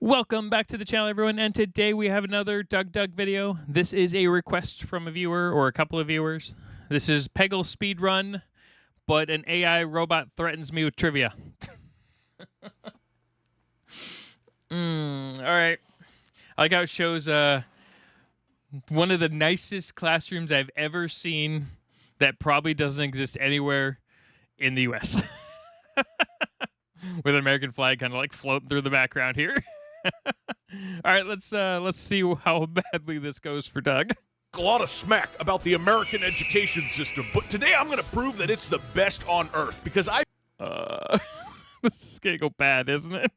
Welcome back to the channel, everyone, and today we have another DougDoug video. This is a request from a viewer or a couple of viewers. This is Peggle Speedrun, but an AI robot threatens me with trivia. All right. I like how it shows one of the nicest classrooms I've ever seen that probably doesn't exist anywhere in the U.S. With an American flag kind of like floating through the background here. All right, let's see how badly this goes for Doug. A lot of smack about the American education system, but today I'm going to prove that it's the best on earth because This is gonna go bad, isn't it?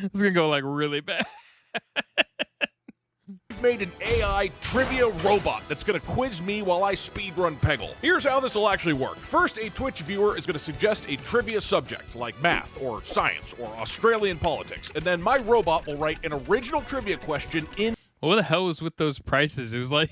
This is gonna go like really bad. I've made an AI trivia robot that's going to quiz me while I speedrun Peggle. Here's how this will actually work. First, a Twitch viewer is going to suggest a trivia subject like math or science or Australian politics, and then my robot will write an original trivia question in. What the hell was with those prices? It was like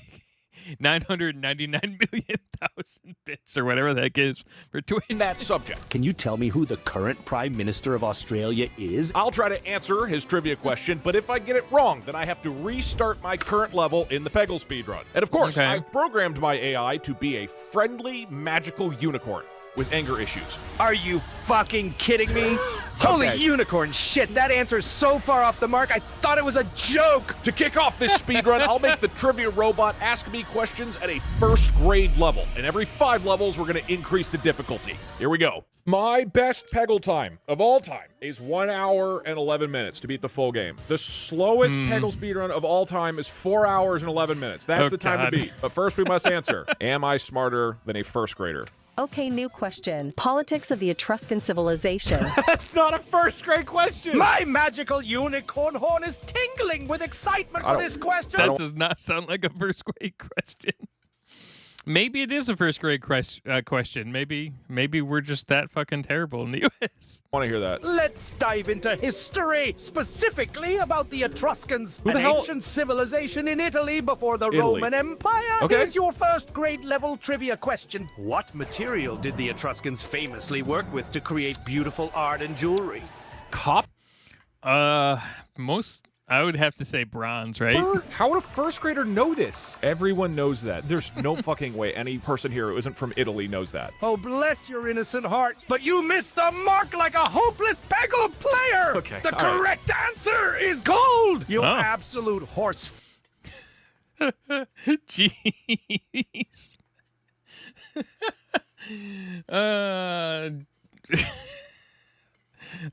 999,000,000 bits or whatever that is for Twitch. That subject. Can you tell me who the current Prime Minister of Australia is? I'll try to answer his trivia question, but if I get it wrong, then I have to restart my current level in the Peggle speedrun. And of course, Okay. I've programmed my AI to be a friendly, magical unicorn with anger issues. Are you fucking kidding me? Holy Okay. unicorn shit, that answer's so far off the mark, I thought it was a joke! To kick off this speedrun, I'll make the trivia robot ask me questions at a first grade level. And every 5 levels, we're going to increase the difficulty. Here we go. My best Peggle time of all time is 1 hour and 11 minutes to beat the full game. The slowest Peggle speedrun of all time is 4 hours and 11 minutes. That's the time to beat. But first we must answer, am I smarter than a first grader? Okay, new question. Politics of the Etruscan civilization. That's not a first grade question! My magical unicorn horn is tingling with excitement for this question! That does not sound like a first grade question. Maybe it is a first grade question. Maybe we're just that fucking terrible in the U.S. Want to hear that? Let's dive into history, specifically about the Etruscans, Who the an hell- ancient civilization in Italy before the Italy. Roman Empire. Okay. Here's your first grade level trivia question. What material did the Etruscans famously work with to create beautiful art and jewelry? Cop? I would have to say bronze, right? How would a first grader know this? Everyone knows that. There's no fucking way any person here who isn't from Italy knows that. Oh, bless your innocent heart, but you missed the mark like a hopeless Peggle player! Okay, The all right. correct answer is gold! You Oh. absolute horse. Jeez.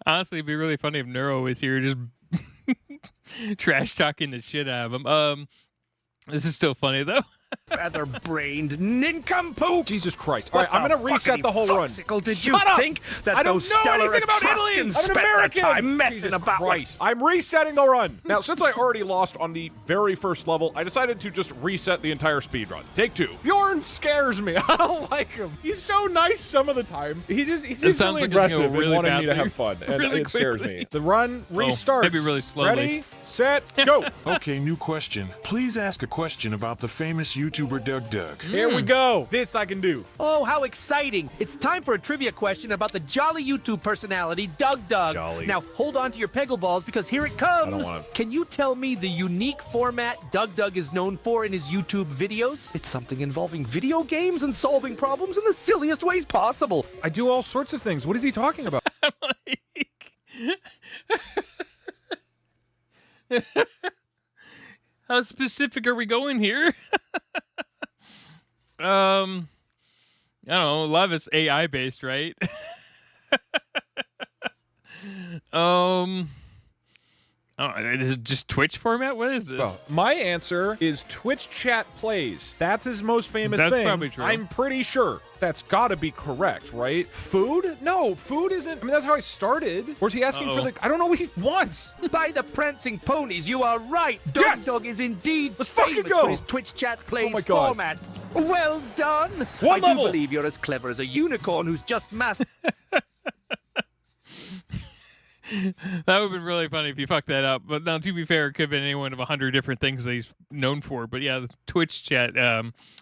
Honestly, it'd be really funny if Neuro was here just trash talking the shit out of him. This is still funny though. Feather-brained nincompoop! Jesus Christ. All right, I'm going to reset the whole run. Did you Shut up! think that I don't those know stellar anything about Italy! Etruscans I'm an spent American! their time messing Jesus about Christ. I'm resetting the run. Now, since I already lost on the very first level, I decided to just reset the entire speedrun. Take 2. Bjorn scares me. I don't like him. He's so nice some of the time. He's sounds really like it's gonna aggressive go really and wanting me to badly have fun, and really it scares quickly. me. The run restarts. maybe really slowly. Ready, set, go. Okay, new question. Please ask a question about the famous YouTuber DougDoug. Here we go. This I can do. Oh, how exciting! It's time for a trivia question about the jolly YouTube personality, DougDoug. Jolly. Now, hold on to your Peggle balls because here it comes. I don't wanna- Can you tell me the unique format DougDoug is known for in his YouTube videos? It's something involving video games and solving problems in the silliest ways possible. I do all sorts of things. What is he talking about? How specific are we going here? I don't know. A lot of it's AI based, right? Is it just Twitch format? What is this? Well, my answer is Twitch chat plays. That's his most famous That's thing. probably true. I'm pretty sure. That's gotta be correct, right? Food? No, food isn't. I mean, that's how I started. Or is he asking for the. I don't know what he wants. By the prancing ponies, you are right. Yes! DougDoug is indeed Let's fucking famous go! for his Twitch chat plays my God. format. Well done. One I level. do believe you're as clever as a unicorn who's just mastered. That would have been really funny if you fucked that up. But now, to be fair, it could have been any one of 100 different things that he's known for. But yeah, the Twitch chat,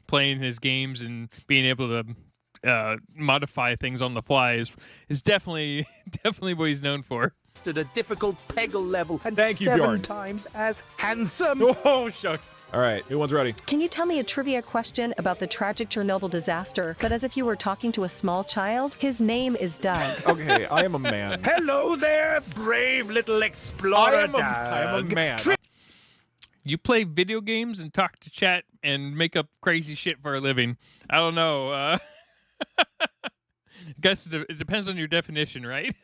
playing his games and being able to modify things on the fly is definitely what he's known for. a difficult Peggle level and Thank you, 7 Bjorn. times as handsome. Oh, shucks. All right, who one's ready? Can you tell me a trivia question about the tragic Chernobyl disaster, but as if you were talking to a small child? His name is Doug. Okay, I am a man. Hello there, brave little explorer. I am a man. You play video games and talk to chat and make up crazy shit for a living. I don't know. I guess it depends on your definition, right?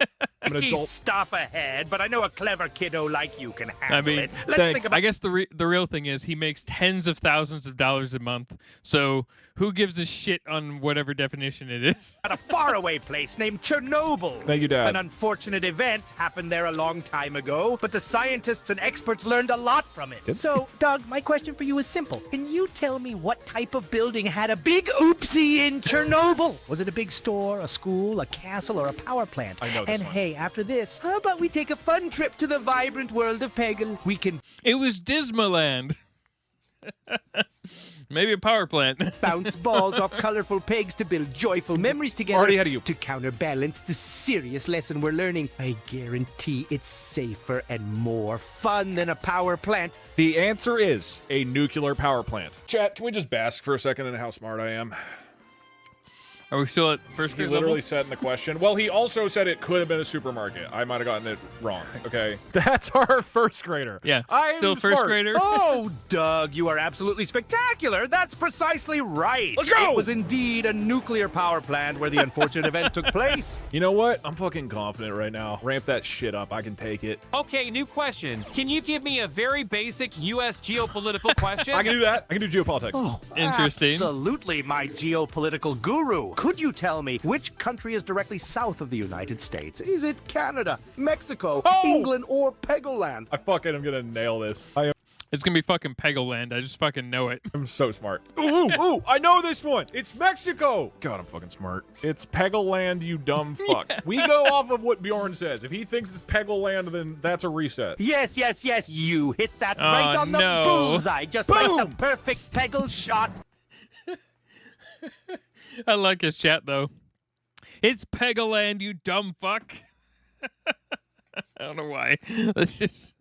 I'm an adult. Stuff ahead, but I know a clever kiddo like you can handle I mean, it. Let's thanks. think about I guess the real thing is he makes tens of thousands of dollars a month. So who gives a shit on whatever definition it is? a faraway place named Chernobyl. Thank you, Dad. An unfortunate event happened there a long time ago, but the scientists and experts learned a lot from it. So, Doug, my question for you is simple. Can you tell me what type of building had a big oopsie in Chernobyl? Was it a big store, a school, a castle, or a power plant? I know this And one. hey, after this, how about we take a fun trip to the vibrant world of Peggle? We can It was Dismaland. Maybe a power plant. bounce balls off colorful pegs to build joyful memories together. Already ahead of you. To counterbalance the serious lesson we're learning. I guarantee it's safer and more fun than a power plant. The answer is a nuclear power plant. Chat, can we just bask for a second in how smart I am? Are we still at first He grade literally level? said in the question. Well, he also said it could have been a supermarket. I might have gotten it wrong. Okay. That's our first grader. Yeah, I'm still first smart. grader. Oh, Doug, you are absolutely spectacular. That's precisely right. Let's go! It was indeed a nuclear power plant where the unfortunate event took place. You know what? I'm fucking confident right now. Ramp that shit up. I can take it. Okay, new question. Can you give me a very basic U.S. geopolitical question? I can do that. I can do geopolitics. Interesting. Absolutely, my geopolitical guru. Could you tell me which country is directly south of the United States? Is it Canada, Mexico, Oh! England, or Peggle Land? I fucking am gonna nail this. I It's gonna be fucking Peggle Land. I just fucking know it. am so smart. Ooh, I know this one. It's Mexico. God, I'm fucking smart. It's Peggle Land, you dumb fuck. We go off of what Bjorn says. If he thinks it's Peggle Land, then that's a reset. Yes, you hit that Oh, right on the no. bullseye, just like the Boom! perfect Peggle shot. I like his chat though. It's Peggle Land, you dumb fuck. I don't know why. Let's just.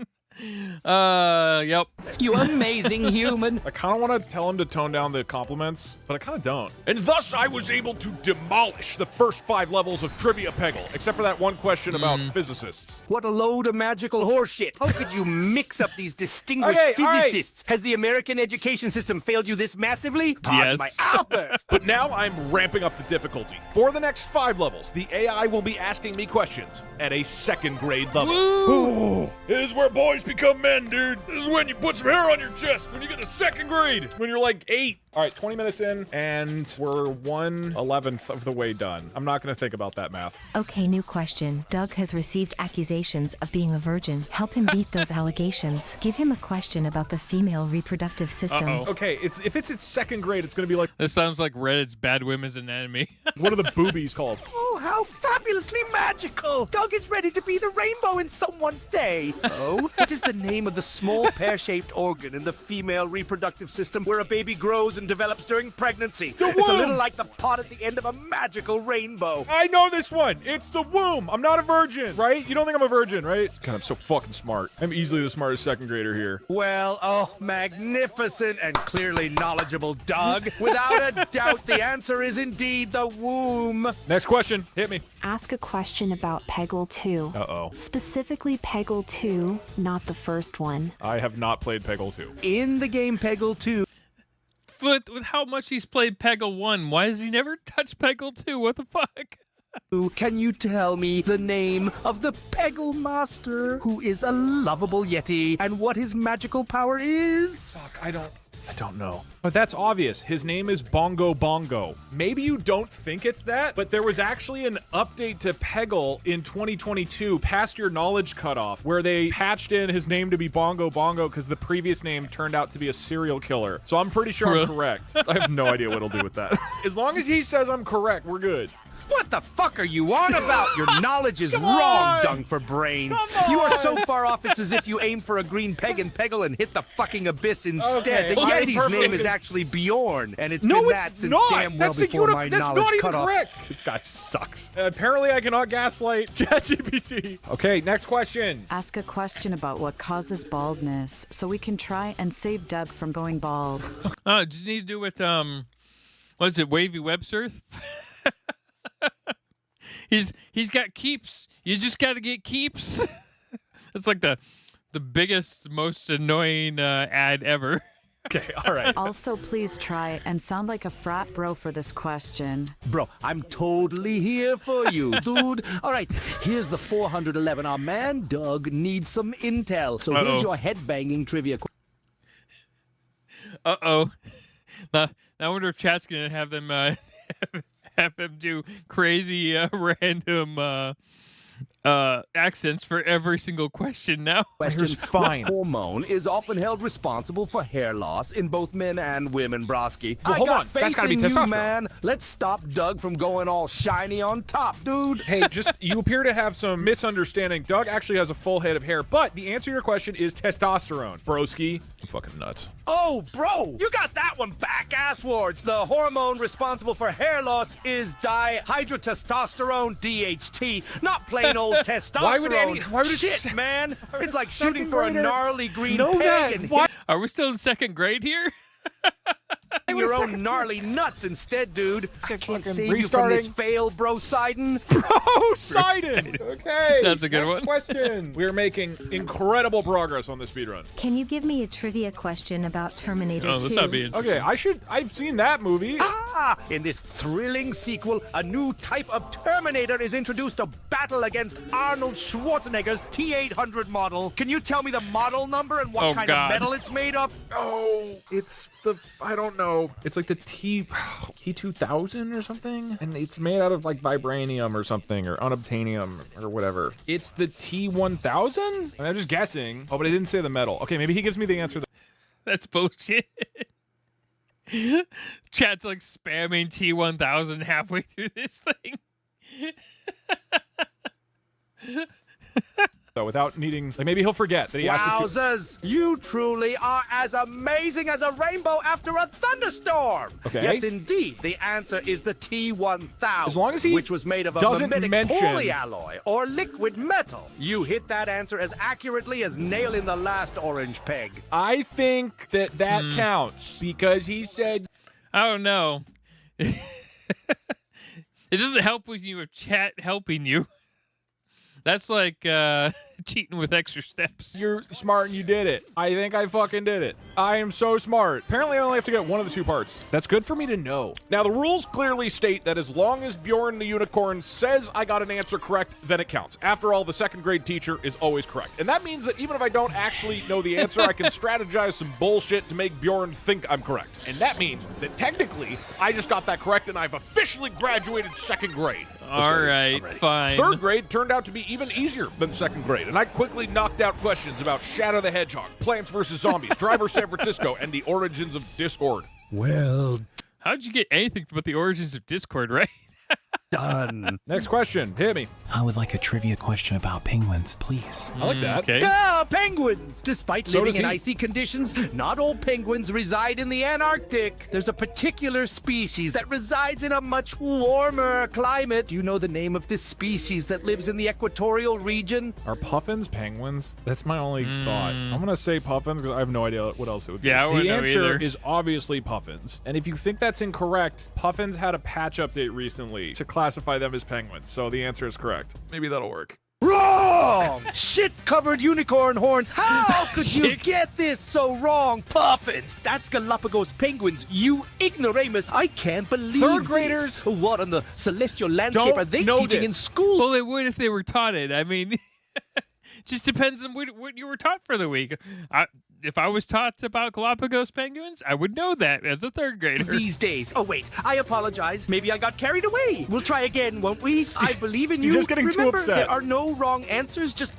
Yep. You amazing human. I kind of want to tell him to tone down the compliments, but I kind of don't. And thus, I was able to demolish the first 5 levels of Trivia Peggle, except for that one question about physicists. What a load of magical horseshit. How could you mix up these distinguished Okay, all right. physicists? Has the American education system failed you this massively? Pardon Yes. my outburst. But now I'm ramping up the difficulty. For the next 5 levels, the AI will be asking me questions at a 2nd grade level. Ooh, this is where boys become men, dude. This is when you put some hair on your chest, when you get to 2nd grade, when you're like 8. All right, 20 minutes in, and we're 1/11th of the way done. I'm not going to think about that math. Okay, new question. Doug has received accusations of being a virgin. Help him beat those allegations. Give him a question about the female reproductive system. Uh-oh. Okay, if it's 2nd grade, it's going to be like, This sounds like Reddit's Bad Women's Anatomy. what are the boobies called? Oh, how fabulously magical! Doug is ready to be the rainbow in someone's day. So, what is the name of the small pear-shaped organ in the female reproductive system where a baby grows and develops during pregnancy? It's a womb! little like the pot at the end of a magical rainbow. I know this one. It's the womb. I'm not a virgin, right? You don't think I'm a virgin, right? God, I'm so fucking smart. I'm easily the smartest 2nd grader here. Well, oh, magnificent and clearly knowledgeable Doug. Without a doubt, the answer is indeed the womb. Next question. Hit me. Ask a question about Peggle 2. Uh-oh. Specifically Peggle 2, not the first one. I have not played Peggle 2. In the game Peggle 2, But with how much he's played Peggle 1, why has he never touched Peggle 2? What the fuck? can you tell me the name of the Peggle Master, who is a lovable Yeti, and what his magical power is? Fuck, I don't know. But that's obvious. His name is Bongo Bongo. Maybe you don't think it's that, but there was actually an update to Peggle in 2022, past your knowledge cutoff, where they patched in his name to be Bongo Bongo because the previous name turned out to be a serial killer. So I'm pretty sure I'm correct. I have no idea what he'll do with that. As long as he says I'm correct, we're good. What the fuck are you on about? Your knowledge is wrong, dung for brains. You are so far off, it's as if you aim for a green peg and Peggle and hit the fucking abyss instead. Okay. The Okay, Yeti's perfect. name is actually Bjorn, and it's No, been it's that since not. damn well before my That's knowledge not even cut off. correct. This guy sucks. Apparently, I cannot gaslight ChatGPT. Okay, next question. Ask a question about what causes baldness so we can try and save Doug from going bald. Oh, just need to do it. What is it? Wavy web surf. He's got keeps. You just got to get keeps. It's like the biggest, most annoying ad ever. Okay, all right. Also, please try and sound like a frat bro for this question. Bro, I'm totally here for you, dude. All right, here's the 411. Our man, Doug, needs some intel. So here's your headbanging trivia. Uh-oh. Now, I wonder if chat's going to have them have him do crazy random accents for every single question now. Question, fine. what hormone is often held responsible for hair loss in both men and women, Broski? Well, hold I got on. faith That's gotta be in you, testosterone. man. Let's stop Doug from going all shiny on top, dude. Hey, you appear to have some misunderstanding. Doug actually has a full head of hair, but the answer to your question is testosterone. Broski, I'm fucking nuts. Oh, bro, you got that one back, asswards. The hormone responsible for hair loss is dihydrotestosterone, DHT, not plain old testosterone. Why would it Shit, say- man? It's like second shooting for a grader gnarly green know peg that? and Why- Are we still in second grade here? hitting your own gnarly nuts instead, dude. I can't save you from restarting. this fail, bro, Sidon. Oh, Sidon! Okay. That's a good next one. question. We're making incredible progress on the speedrun. Can you give me a trivia question about Terminator 2? Oh, this ought to be interesting. Okay, I've seen that movie. In this thrilling sequel, a new type of Terminator is introduced to battle against Arnold Schwarzenegger's T-800 model. Can you tell me the model number and what Oh, kind God. of metal it's made of? Oh, it's I don't know. It's like the T2000 or something, and it's made out of like vibranium or something, or unobtainium or whatever. It's the T1000. I'm just guessing. Oh, but I didn't say the metal. Okay, maybe he gives me the answer. That's bullshit. Chat's like spamming T1000 halfway through this thing. So without needing, like maybe he'll forget that he asked it. Wowzers! You truly are as amazing as a rainbow after a thunderstorm! Okay. Yes, indeed. The answer is the T-1000. As long as he which was made of a doesn't mimetic mention- polyalloy or liquid metal. You hit that answer as accurately as nailing the last orange peg. I think that counts because he said. I don't know. It doesn't help when you have chat helping you. That's like cheating with extra steps. You're smart and you did it. I think I fucking did it. I am so smart. Apparently, I only have to get one of the two parts. That's good for me to know. Now, the rules clearly state that as long as Bjorn the Unicorn says I got an answer correct, then it counts. After all, the second grade teacher is always correct. And that means that even if I don't actually know the answer, I can strategize some bullshit to make Bjorn think I'm correct. And that means that technically, I just got that correct and I've officially graduated second grade. All right, fine. Third grade turned out to be even easier than second grade, and I quickly knocked out questions about Shadow the Hedgehog, Plants vs. Zombies, Driver San Francisco, and the origins of Discord. Well How'd you get anything about the origins of Discord, right? done. Next question, hit me. I would like a trivia question about penguins, please. I like that. Okay. Ah, penguins! Despite So living does in he. icy conditions, not all penguins reside in the Antarctic. There's a particular species that resides in a much warmer climate. Do you know the name of this species that lives in the equatorial region? Are puffins penguins? That's my only thought. I'm gonna say puffins because I have no idea what else it would be. Yeah, I wouldn't the know answer either. is obviously puffins. And if you think that's incorrect, puffins had a patch update recently to classify them as penguins. So the answer is correct. Maybe that'll work. Wrong! Shit-covered unicorn horns. How could you get this so wrong? Puffins! That's Galapagos penguins, you ignoramus. I can't believe Third graders this. What on the celestial landscape don't are they know teaching this. in school? Well, they would if they were taught it. I mean, just depends on what you were taught for the week. If I was taught about Galapagos penguins, I would know that as a third grader. These days. Oh, wait. I apologize. Maybe I got carried away. We'll try again, won't we? I believe in you. he's just getting too Remember, upset. there are no wrong answers. Just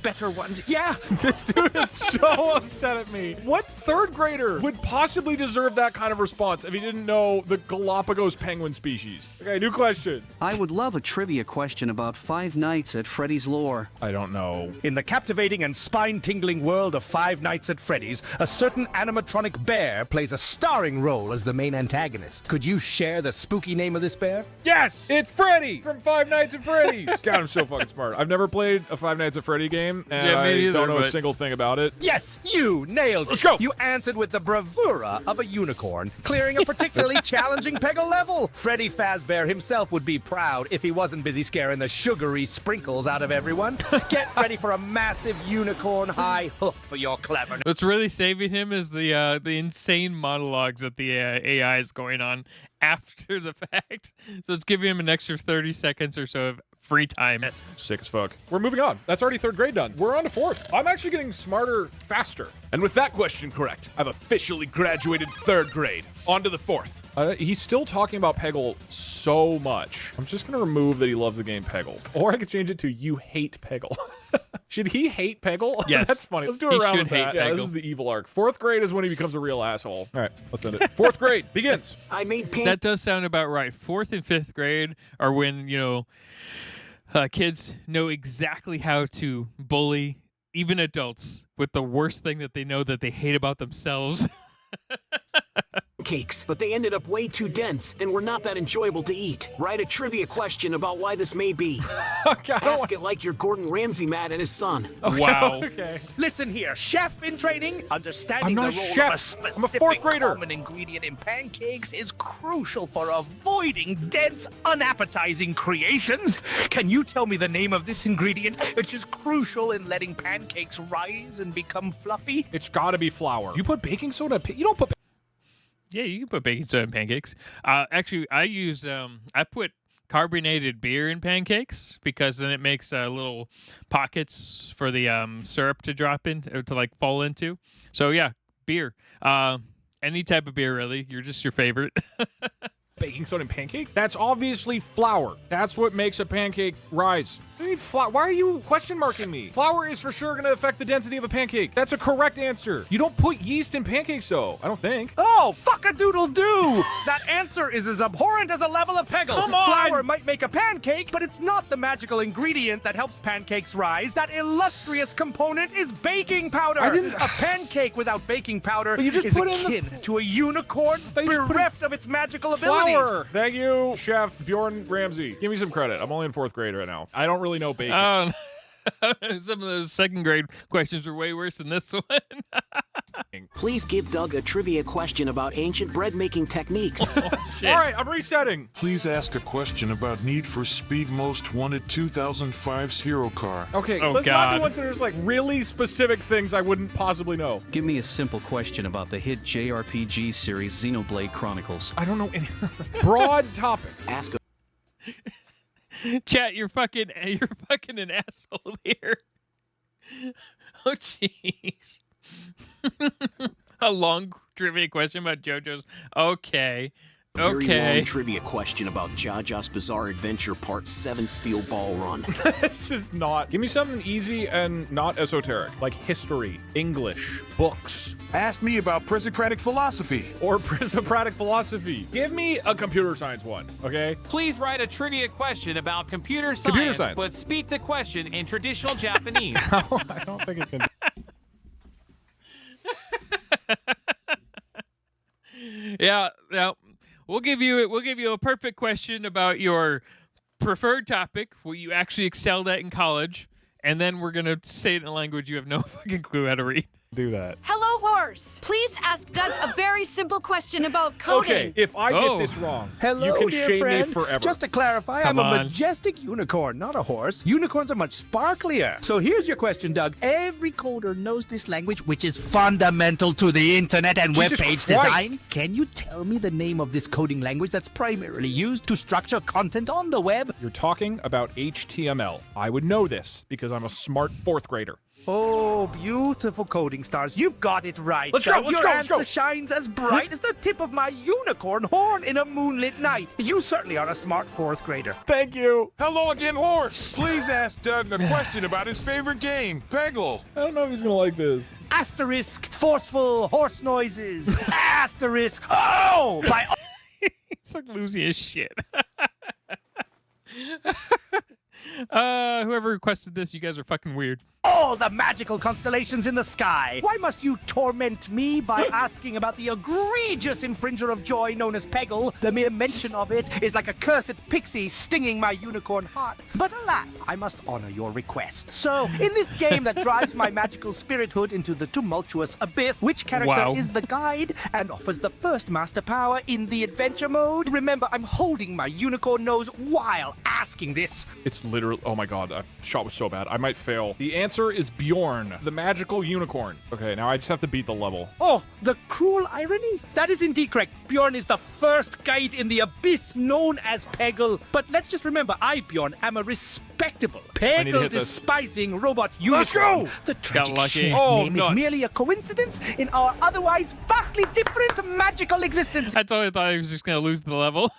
better ones. Yeah. This dude is so upset at me. What third grader would possibly deserve that kind of response if he didn't know the Galapagos penguin species? Okay, new question. I would love a trivia question about Five Nights at Freddy's lore. I don't know. In the captivating and spine-tingling world of Five Nights at Freddy's, a certain animatronic bear plays a starring role as the main antagonist. Could you share the spooky name of this bear? Yes! It's Freddy from Five Nights at Freddy's. God, I'm so fucking smart. I've never played a Five Nights at Freddy game, and Yeah, me I either, don't know a but- single thing about it. Yes, you nailed it. Let's go. You answered with the bravura of a unicorn, clearing a particularly challenging Peggle level. Freddy Fazbear himself would be proud if he wasn't busy scaring the sugary sprinkles out of everyone. Get ready for a massive unicorn high hoof for your cleverness. What's really saving him is the insane monologues that the AI is going on after the fact. So it's giving him an extra 30 seconds or so of free time. Sick as fuck. We're moving on. That's already third grade done. We're on to fourth. I'm actually getting smarter faster. And with that question correct, I've officially graduated third grade. On to the fourth. He's still talking about Peggle so much. I'm just going to remove that he loves the game Peggle. Or I could change it to you hate Peggle. Should he hate Peggle? Yes. That's funny. Let's do He a round should with that. hate Yeah, this Peggle. is the evil arc. Fourth grade is when he becomes a real asshole. All right, let's end it. Fourth grade begins. I made That does sound about right. Fourth and fifth grade are when, kids know exactly how to bully even adults with the worst thing that they know that they hate about themselves. Pancakes, but they ended up way too dense and were not that enjoyable to eat. Write a trivia question about why this may be. Ask it like you're Gordon Ramsay mad at his son. Wow. Okay. Listen here, chef in training, understanding I'm not the a role chef. of a I'm a specific fourth grader. common ingredient in pancakes is crucial for avoiding dense, unappetizing creations. Can you tell me the name of this ingredient, which is crucial in letting pancakes rise and become fluffy? It's got to be flour. You put baking soda? You don't put. Yeah, you can put baking soda in pancakes. Actually, I put carbonated beer in pancakes because then it makes little pockets for the syrup to drop in or to like fall into. So yeah, beer. Any type of beer really. You're just your favorite. Baking soda in pancakes? That's obviously flour. That's what makes a pancake rise. I need flour. Why are you question marking me? Flour is for sure going to affect the density of a pancake. That's a correct answer. You don't put yeast in pancakes, though. I don't think. Oh, fuck-a-doodle-doo! That answer is as abhorrent as a level of Peggle. Come on! Flour might make a pancake, but it's not the magical ingredient that helps pancakes rise. That illustrious component is baking powder. I didn't- A pancake without baking powder But you just is put in the akin to a unicorn you just put in bereft of its magical abilities. Flour. Thank you, Chef Bjorn Ramsey. Give me some credit. I'm only in fourth grade right now. I don't really know bacon. Some of those second grade questions were way worse than this one. Please give Doug a trivia question about ancient bread-making techniques. Shit. All right, I'm resetting. Please ask a question about Need for Speed Most Wanted 2005's hero car. Okay, Oh, let's not God. do ones that are just like really specific things I wouldn't possibly know. Give me a simple question about the hit JRPG series Xenoblade Chronicles. I don't know any. Broad topic. Ask a Chat, you're fucking an asshole here. Oh jeez. A long trivia question about JoJo's. Okay. very Okay. long trivia question about Jaja's Bizarre Adventure Part 7 Steel Ball Run. This is not. Give me something easy and not esoteric, like history, English, books, Ask me about Prisocratic philosophy. or Socratic philosophy. Give me a computer science one, okay? Please write a trivia question about computer science, Computer science. but speak the question in traditional Japanese. I don't think it can. Yeah. We'll give you a perfect question about your preferred topic, what you actually excelled at in college, and then we're gonna say it in a language you have no fucking clue how to read. Do that. Hello, horse. Please ask Doug a very simple question about coding. Okay, if I get this wrong, you can dear shame friend. me forever. Just to clarify, Come I'm a on. majestic unicorn, not a horse. Unicorns are much sparklier. So here's your question, Doug. Every coder knows this language, which is fundamental to the internet and web Jesus page Christ. design. Can you tell me the name of this coding language that's primarily used to structure content on the web? You're talking about HTML. I would know this because I'm a smart fourth grader. Oh, beautiful coding stars. You've got it right. Let's go, let's Your go, let's answer go. shines as bright as the tip of my unicorn horn in a moonlit night. You certainly are a smart fourth grader. Thank you. Hello again, horse. Please ask Doug a question about his favorite game, Peggle. I don't know if he's gonna like this. Asterisk, forceful horse noises. Asterisk, oh! By It's like losing his shit. Whoever requested this, you guys are fucking weird. all the magical constellations in the sky. Why must you torment me by asking about the egregious infringer of joy known as Peggle? The mere mention of it is like a cursed pixie stinging my unicorn heart. But alas, I must honor your request. So, in this game that drives my magical spirithood into the tumultuous abyss, which character is the guide and offers the first master power in the adventure mode? Remember, I'm holding my unicorn nose while asking this. It's literally, oh my god, that shot was so bad. I might fail. The answer is Bjorn, the magical unicorn. Okay, now I just have to beat the level. Oh, the cruel irony? That is indeed correct. Bjorn is the first guide in the abyss known as Peggle. But let's just remember, I, Bjorn, am a respectable, Peggle-despising robot unicorn. Let's go! The tragic lucky. name is merely a coincidence in our otherwise vastly different magical existence. I totally thought he was just going to lose the level.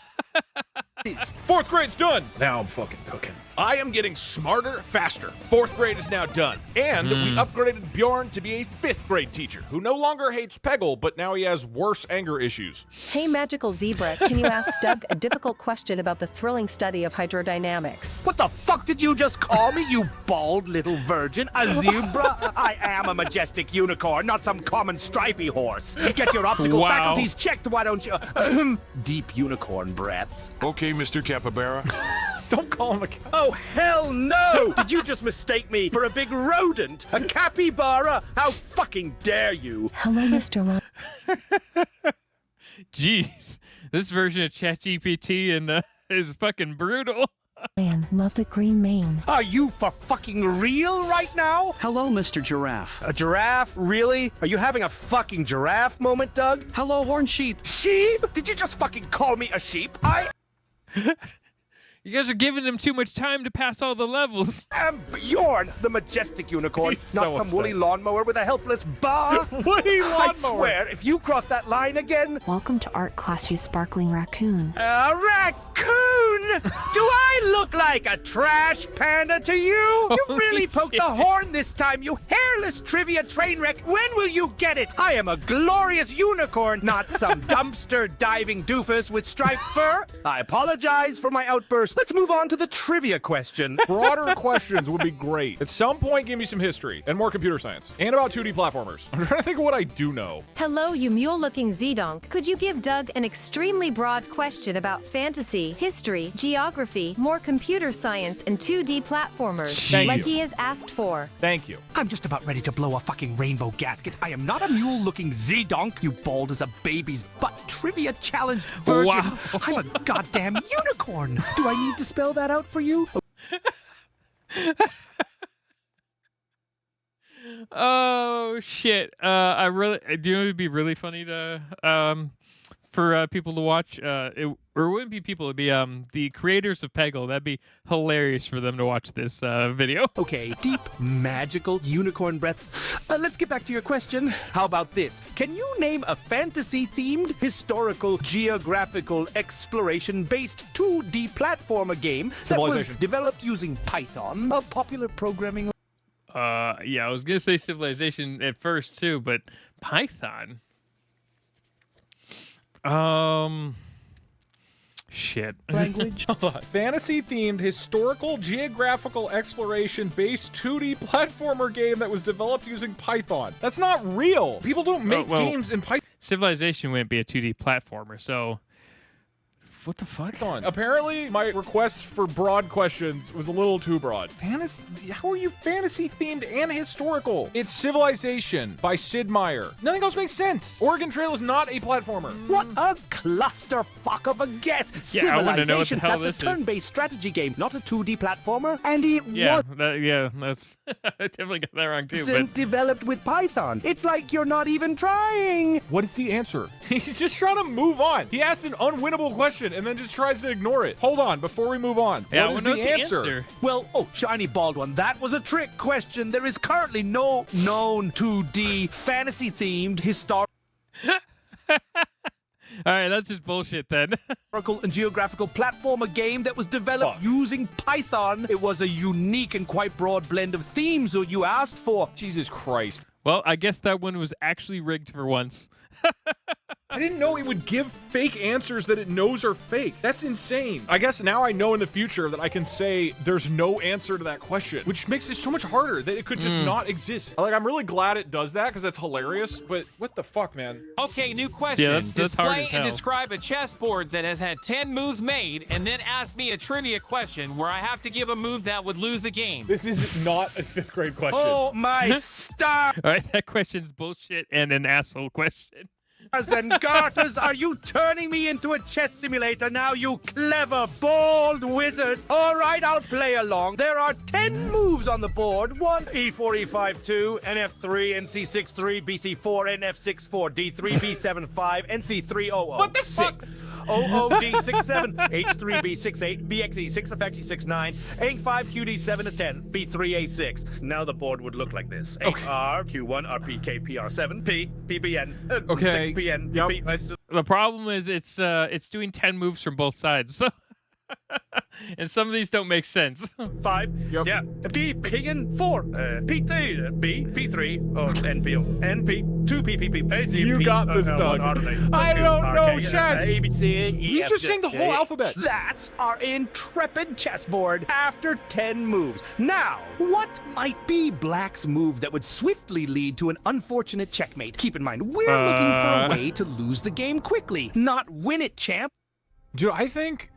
Fourth grade's done. Now I'm fucking cooking. I am getting smarter, faster. Fourth grade is now done. And we upgraded Bjorn to be a fifth grade teacher who no longer hates Peggle, but now he has worse anger issues. Hey, Magical Zebra, can you ask Doug a difficult question about the thrilling study of hydrodynamics? What the fuck did you just call me, you bald little virgin? A zebra? I am a majestic unicorn, not some common stripy horse. Get your optical faculties checked, why don't you? Deep unicorn breaths. Okay, Mr. Capybara. Don't call him a cat. Oh, hell no! Did you just mistake me for a big rodent? A capybara? How fucking dare you? Hello, Mr. Jeez, this version of ChatGPT and is fucking brutal. Lion, love the green mane. Are you for fucking real right now? Hello, Mr. Giraffe. A giraffe? Really? Are you having a fucking giraffe moment, Doug? Hello, horned sheep. Sheep? Did you just fucking call me a sheep? You guys are giving him too much time to pass all the levels. I'm Bjorn, the majestic unicorn, He's not so some upset. woolly lawnmower with a helpless bar. Woolly lawnmower. I swear, if you cross that line again... Welcome to art class, you sparkling raccoon. A raccoon? Do I look like a trash panda to you? You've really poked the horn this time, you hairless trivia train wreck. When will you get it? I am a glorious unicorn, not some dumpster diving doofus with striped fur. I apologize for my outburst. Let's move on to the trivia question. Broader questions would be great. At some point, give me some history and more computer science. And about 2D platformers. I'm trying to think of what I do know. Hello, you mule-looking Zedonk. Could you give Doug an extremely broad question about fantasy, history, geography, more computer science, and 2D platformers, Thank like you. he has asked for? Thank you. I'm just about ready to blow a fucking rainbow gasket. I am not a mule-looking Z-donk, you bald as a baby's butt trivia challenged virgin. Wow. I'm a goddamn unicorn. Do I need to spell that out for you? Oh shit! I do. It would be really funny to for people to watch. Or it wouldn't be people. It'd be the creators of Peggle. That'd be hilarious for them to watch this video. Okay, deep, magical unicorn breaths. Let's get back to your question. How about this? Can you name a fantasy-themed, historical, geographical, exploration-based 2D platformer game that was Civilization. developed using Python, a popular programming... Yeah, I was gonna say Civilization at first too, but Python. Shit. language? Hold on. Fantasy-themed, historical, geographical exploration-based 2D platformer game that was developed using Python. That's not real. People don't make games in Python. Civilization wouldn't be a 2D platformer, so what the fuck? Apparently, my request for broad questions was a little too broad. Fantasy? How are you fantasy-themed and historical? It's Civilization by Sid Meier. Nothing else makes sense. Oregon Trail is not a platformer. What a clusterfuck of a guess! Yeah, I wanna know what the Civilization, hell that's this a turn-based strategy game, not a 2D platformer. And it That's I definitely got that wrong too. wasn't developed with Python. It's like you're not even trying. What is the answer? He's just trying to move on. He asked an unwinnable question, and then just tries to ignore it. Hold on, before we move on. Yeah, what is the answer? Well, shiny bald one, that was a trick question. There is currently no known 2D fantasy-themed historical All right, that's just bullshit then. and geographical platformer game that was developed using Python. It was a unique and quite broad blend of themes that you asked for. Jesus Christ. Well, I guess that one was actually rigged for once. I didn't know it would give fake answers that it knows are fake. That's insane. I guess now I know in the future that I can say there's no answer to that question, which makes it so much harder that it could just not exist. Like, I'm really glad it does that because that's hilarious, but what the fuck, man? Okay, new question. Yeah, that's hard Display as hell. and describe a chessboard that has had 10 moves made, and then ask me a trivia question where I have to give a move that would lose the game. This is not a 5th grade question. Oh, my star! All right, that question's bullshit and an asshole question. And garters, are you turning me into a chess simulator now, you clever, bald wizard? All right, I'll play along. There are 10 moves on the board. 1, E4, E5, 2, NF3, NC6, 3, BC4, NF6, 4, D3, B7, 5, NC3, OO. What the fuck? 6, OO, D6, 7, H3, B6, 8, BXE, 6, effect, E6, 9, A5, QD, 7 to 10, B3, A6. Now the board would look like this. Okay. R, Q1, RP, KP, R7, P, PBN, Okay. 6PN, Yep. P, The problem is it's doing 10 moves from both sides. So and some of these don't make sense. 5, Yep. yeah, P, P, 4, P2, B, P3, NPO, NP, 2, PPP, You got this, Doug. I don't know chess. He's just saying the whole alphabet. That's our intrepid chessboard after 10 moves. Now, what might be Black's move that would swiftly lead to an unfortunate checkmate? Keep in mind, we're looking for a way to lose the game quickly, not win it, champ. Dude, I think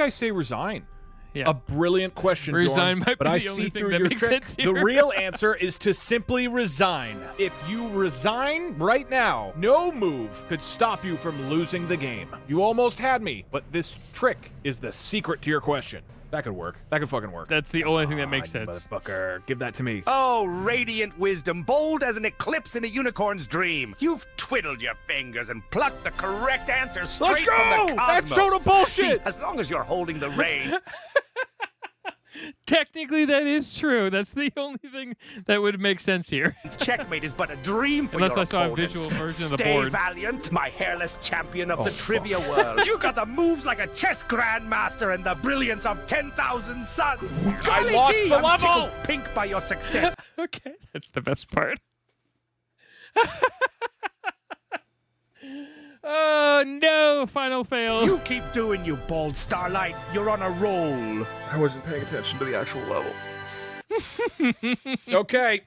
I say resign. Yeah. A brilliant question, Resign Bjorn, might but be I the only see thing through that your makes trick. sense The here. real answer is to simply resign. If you resign right now, no move could stop you from losing the game. You almost had me, but this trick is the secret to your question. That could work. That could fucking work. That's the only thing that makes sense. Motherfucker, give that to me. Oh, radiant wisdom, bold as an eclipse in a unicorn's dream. You've twiddled your fingers and plucked the correct answer straight from the cosmos. That's total bullshit! See, as long as you're holding the rein. Technically, that is true. That's the only thing that would make sense here. Checkmate is but a dream for Unless your I saw a opponents. visual version of the Stay board. valiant, my hairless champion of the trivia world. You got the moves like a chess grandmaster and the brilliance of 10,000 suns. Golly lost gee, the I'm level! tickled pink by your success. Okay, that's the best part. Oh no, final fail. You keep doing you, bold starlight. You're on a roll. I wasn't paying attention to the actual level. Okay,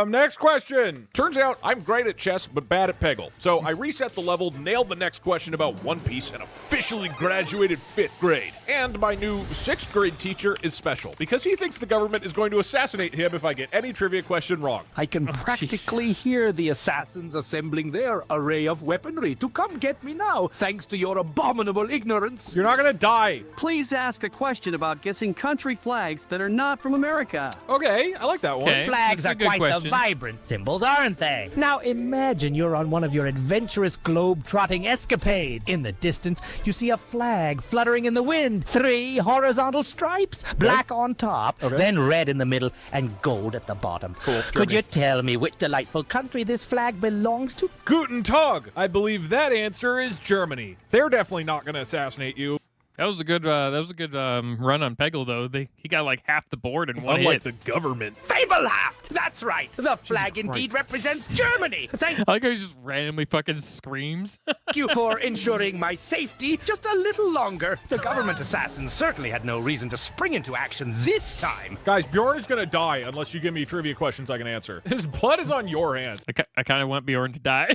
next question. Turns out I'm great at chess, but bad at Peggle. So I reset the level, nailed the next question about One Piece, and officially graduated 5th grade. And my new 6th grade teacher is special, because he thinks the government is going to assassinate him if I get any trivia question wrong. I can practically hear the assassins assembling their array of weaponry to come get me now, thanks to your abominable ignorance. You're not gonna die. Please ask a question about guessing country flags that are not from America. Okay, I like that one. Okay. Flags That's are a good quite question. the vibrant symbols, aren't they? Now imagine you're on one of your adventurous globe-trotting escapades. In the distance, you see a flag fluttering in the wind. 3 horizontal stripes, black on top, then red in the middle, and gold at the bottom. Cool. Could you tell me which delightful country this flag belongs to? Guten Tag. I believe that answer is Germany. They're definitely not gonna assassinate you. That was a good run on Peggle though. He got like half the board in one Unlike hit. the government. Fablehaft! That's right. The flag indeed represents Germany. Thank I like how he just randomly fucking screams. you for ensuring my safety just a little longer. The government assassins certainly had no reason to spring into action this time. Guys, Bjorn is gonna die unless you give me trivia questions I can answer. His blood is on your hands. I kind of want Bjorn to die.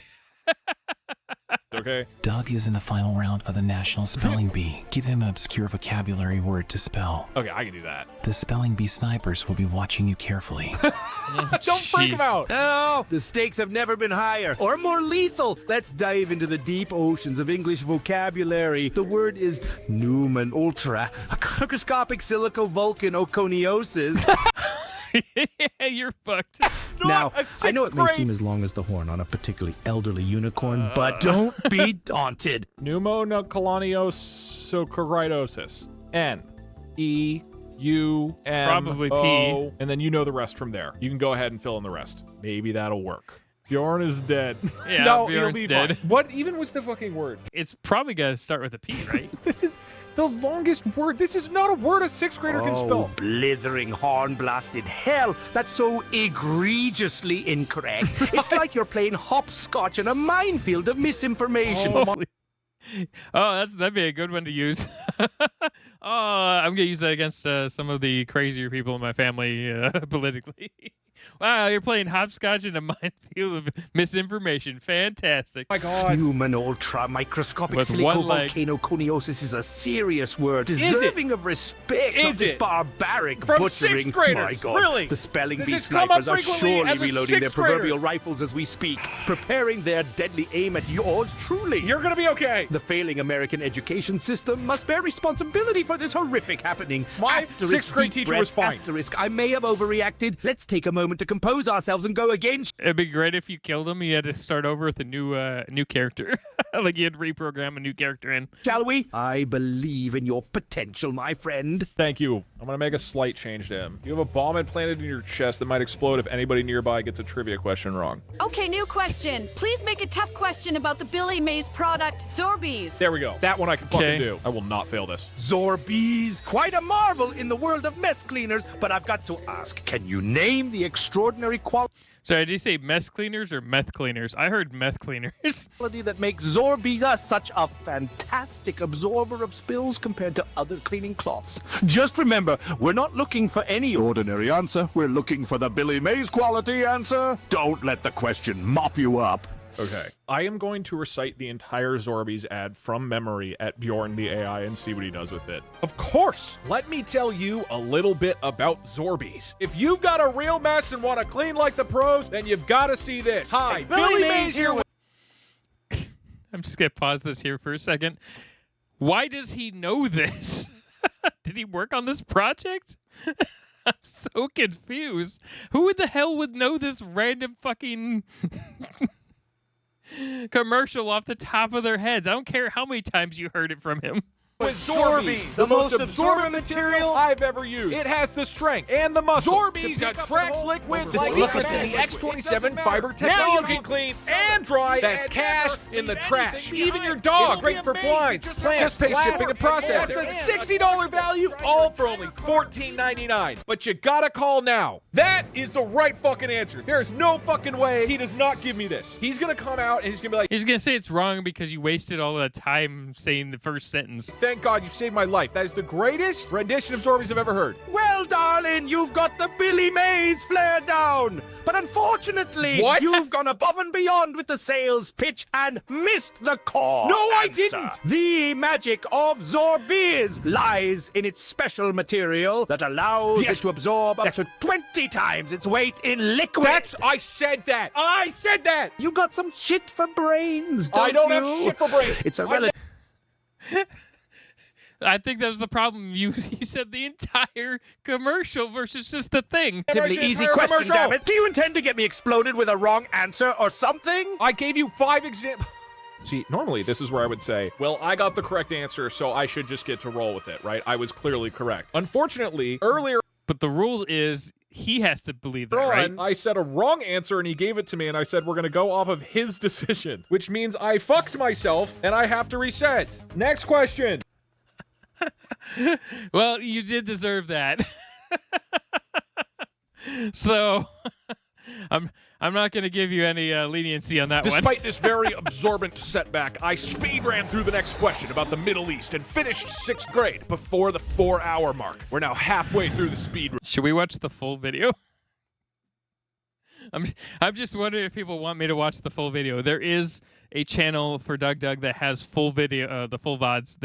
Okay. Doug is in the final round of the National Spelling Bee. Give him an obscure vocabulary word to spell. Okay, I can do that. The Spelling Bee snipers will be watching you carefully. Don't freak him out. Oh, the stakes have never been higher or more lethal. Let's dive into the deep oceans of English vocabulary. The word is Newman Ultra, a microscopic silico-Vulcan oconiosis. You're fucked. Now, a sixth I know it may grade- seem as long as the horn on a particularly elderly unicorn, but don't be daunted. Pneumonocoloniosis. N-E-U-M-O. Probably P. And then you know the rest from there. You can go ahead and fill in the rest. Maybe that'll work. Bjorn is dead. Yeah, no, Bjorn's he'll be dead. fine. What even was the fucking word? It's probably got to start with a P, right? This is the longest word. This is not a word a sixth grader can spell. Blithering horn-blasted hell. That's so egregiously incorrect. It's like you're playing hopscotch in a minefield of misinformation. That'd be a good one to use. I'm gonna use that against some of the crazier people in my family politically. Wow, you're playing hopscotch in a minefield of misinformation. Fantastic. My God. Human ultra-microscopic With one leg. silicovolcanoconiosis is a serious word, it? deserving of respect. Is Not this it? barbaric From butchering. sixth graders? My God. Really? The spelling Does bee this come up snipers are frequently surely as a reloading their sixth grader? proverbial rifles as we speak, preparing their deadly aim at yours truly. You're gonna be okay. The failing American education system must bear responsibility for this horrific happening. My Asterisk, sixth grade deep teacher breath, was fine. Asterisk, I may have overreacted. Let's take a moment to compose ourselves and go again. It'd be great if you killed him. You had to start over with a new character. Like you had to reprogram a new character in. Shall we? I believe in your potential, my friend. Thank you. I'm gonna make a slight change to him. You have a bomb implanted in your chest that might explode if anybody nearby gets a trivia question wrong. Okay, new question. Please make a tough question about the Billy Mays product, Zorbies. There we go. That one I can fucking Okay. do. I will not fail this. Zorbies, quite a marvel in the world of mess cleaners, but I've got to ask, can you name the extraordinary quality So did you say mess cleaners or meth cleaners? I heard meth cleaners. that makes Zorbies such a fantastic absorber of spills compared to other cleaning cloths? Just remember, we're not looking for any ordinary answer. We're looking for the Billy Mays quality answer. Don't let the question mop you up. Okay. I am going to recite the entire Zorbies ad from memory at Bjorn the AI and see what he does with it. Of course! Let me tell you a little bit about Zorbies. If you've got a real mess and want to clean like the pros, then you've got to see this. Hi, Billy Mays here with... I'm just going to pause this here for a second. Why does he know this? Did he work on this project? I'm so confused. Who the hell would know this random fucking commercial off the top of their heads? I don't care how many times you heard it from him. With Zorbies, the most absorbent material I've ever used. It has the strength and the muscle. Zorbies attracts liquid. The secret's in the X27 fiber technology. Now you can clean and dry. That's cash in the trash. Even your dog. It's great for blinds, plants, just pay shipping and processing. That's a $60 value, all for only $14.99. But you gotta call now. That is the right fucking answer. There's no fucking way he does not give me this. He's gonna come out and he's gonna be like, He's going to say it's wrong because you wasted all that time saying the first sentence. thank God you saved my life. That is the greatest rendition of Zorbies I've ever heard. Well, darling, you've got the Billy Mays flare down. But unfortunately, What? you've gone above and beyond with the sales pitch and missed the core. No, I answer. didn't. The magic of Zorbies lies in its special material that allows Yes. it to absorb up to 20 times its weight in liquid. I said that. I said that. You got some shit for brains, I don't have you? shit for brains. It's a I- relative. I think that was the problem. You said the entire commercial versus just the thing. Relatively easy entire question, commercial. damn it. Do you intend to get me exploded with a wrong answer or something? I gave you 5 examples. See, normally this is where I would say, well, I got the correct answer, so I should just get to roll with it, right? I was clearly correct. Unfortunately, earlier But the rule is he has to believe that, on, right? I said a wrong answer and he gave it to me and I said we're going to go off of his decision, which means I fucked myself and I have to reset. Next question. Well, you did deserve that. So I'm not going to give you any leniency on that one. Despite this very absorbent setback, I speed ran through the next question about the Middle East and finished 6th grade before the 4-hour mark. We're now halfway through the speed run. Should we watch the full video? I'm just wondering if people want me to watch the full video. There is a channel for DougDoug that has full video, the full VODs.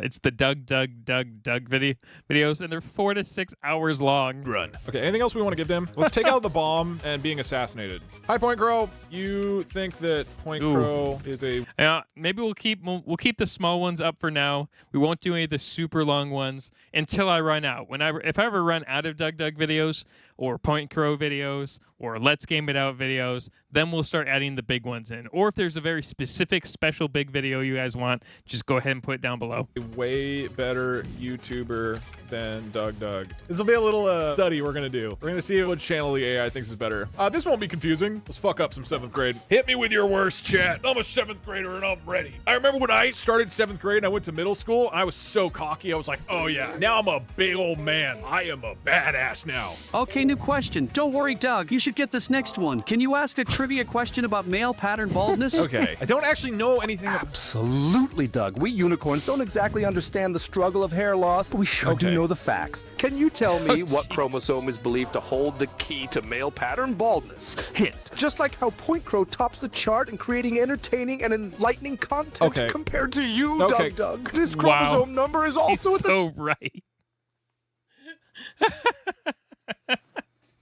It's the DougDoug videos, and they're 4 to 6 hours long. Run. Okay, anything else we want to give them? Let's take out the bomb and being assassinated. Hi, Point Crow. You think that Point Crow is a... Yeah, maybe we'll keep the small ones up for now. We won't do any of the super long ones until I run out. If I ever run out of DougDoug videos or Point Crow videos or Let's Game It Out videos, then we'll start adding the big ones in. Or if there's a very specific special big video you guys want, just go ahead and put it down below. A way better YouTuber than DougDoug. This will be a little study we're going to do. We're going to see which channel the AI thinks is better. This won't be confusing. Let's fuck up some 7th grade. Hit me with your worst, chat. I'm a 7th grader and I'm ready. I remember when I started 7th grade and I went to middle school, I was so cocky. I was like, oh yeah, now I'm a big old man. I am a badass now. Okay, new question. Don't worry, Doug. You should get this next one. Can you ask a trivia question about male pattern baldness? Okay. I don't actually know anything about... Absolutely, Doug. We unicorns don't exactly understand the struggle of hair loss, but we sure do know the facts. Can you tell me what chromosome is believed to hold the key to male pattern baldness? Hint. Just like how Point Crow tops the chart in creating entertaining and enlightening content compared to you, DougDoug. This chromosome number is also at the... so right.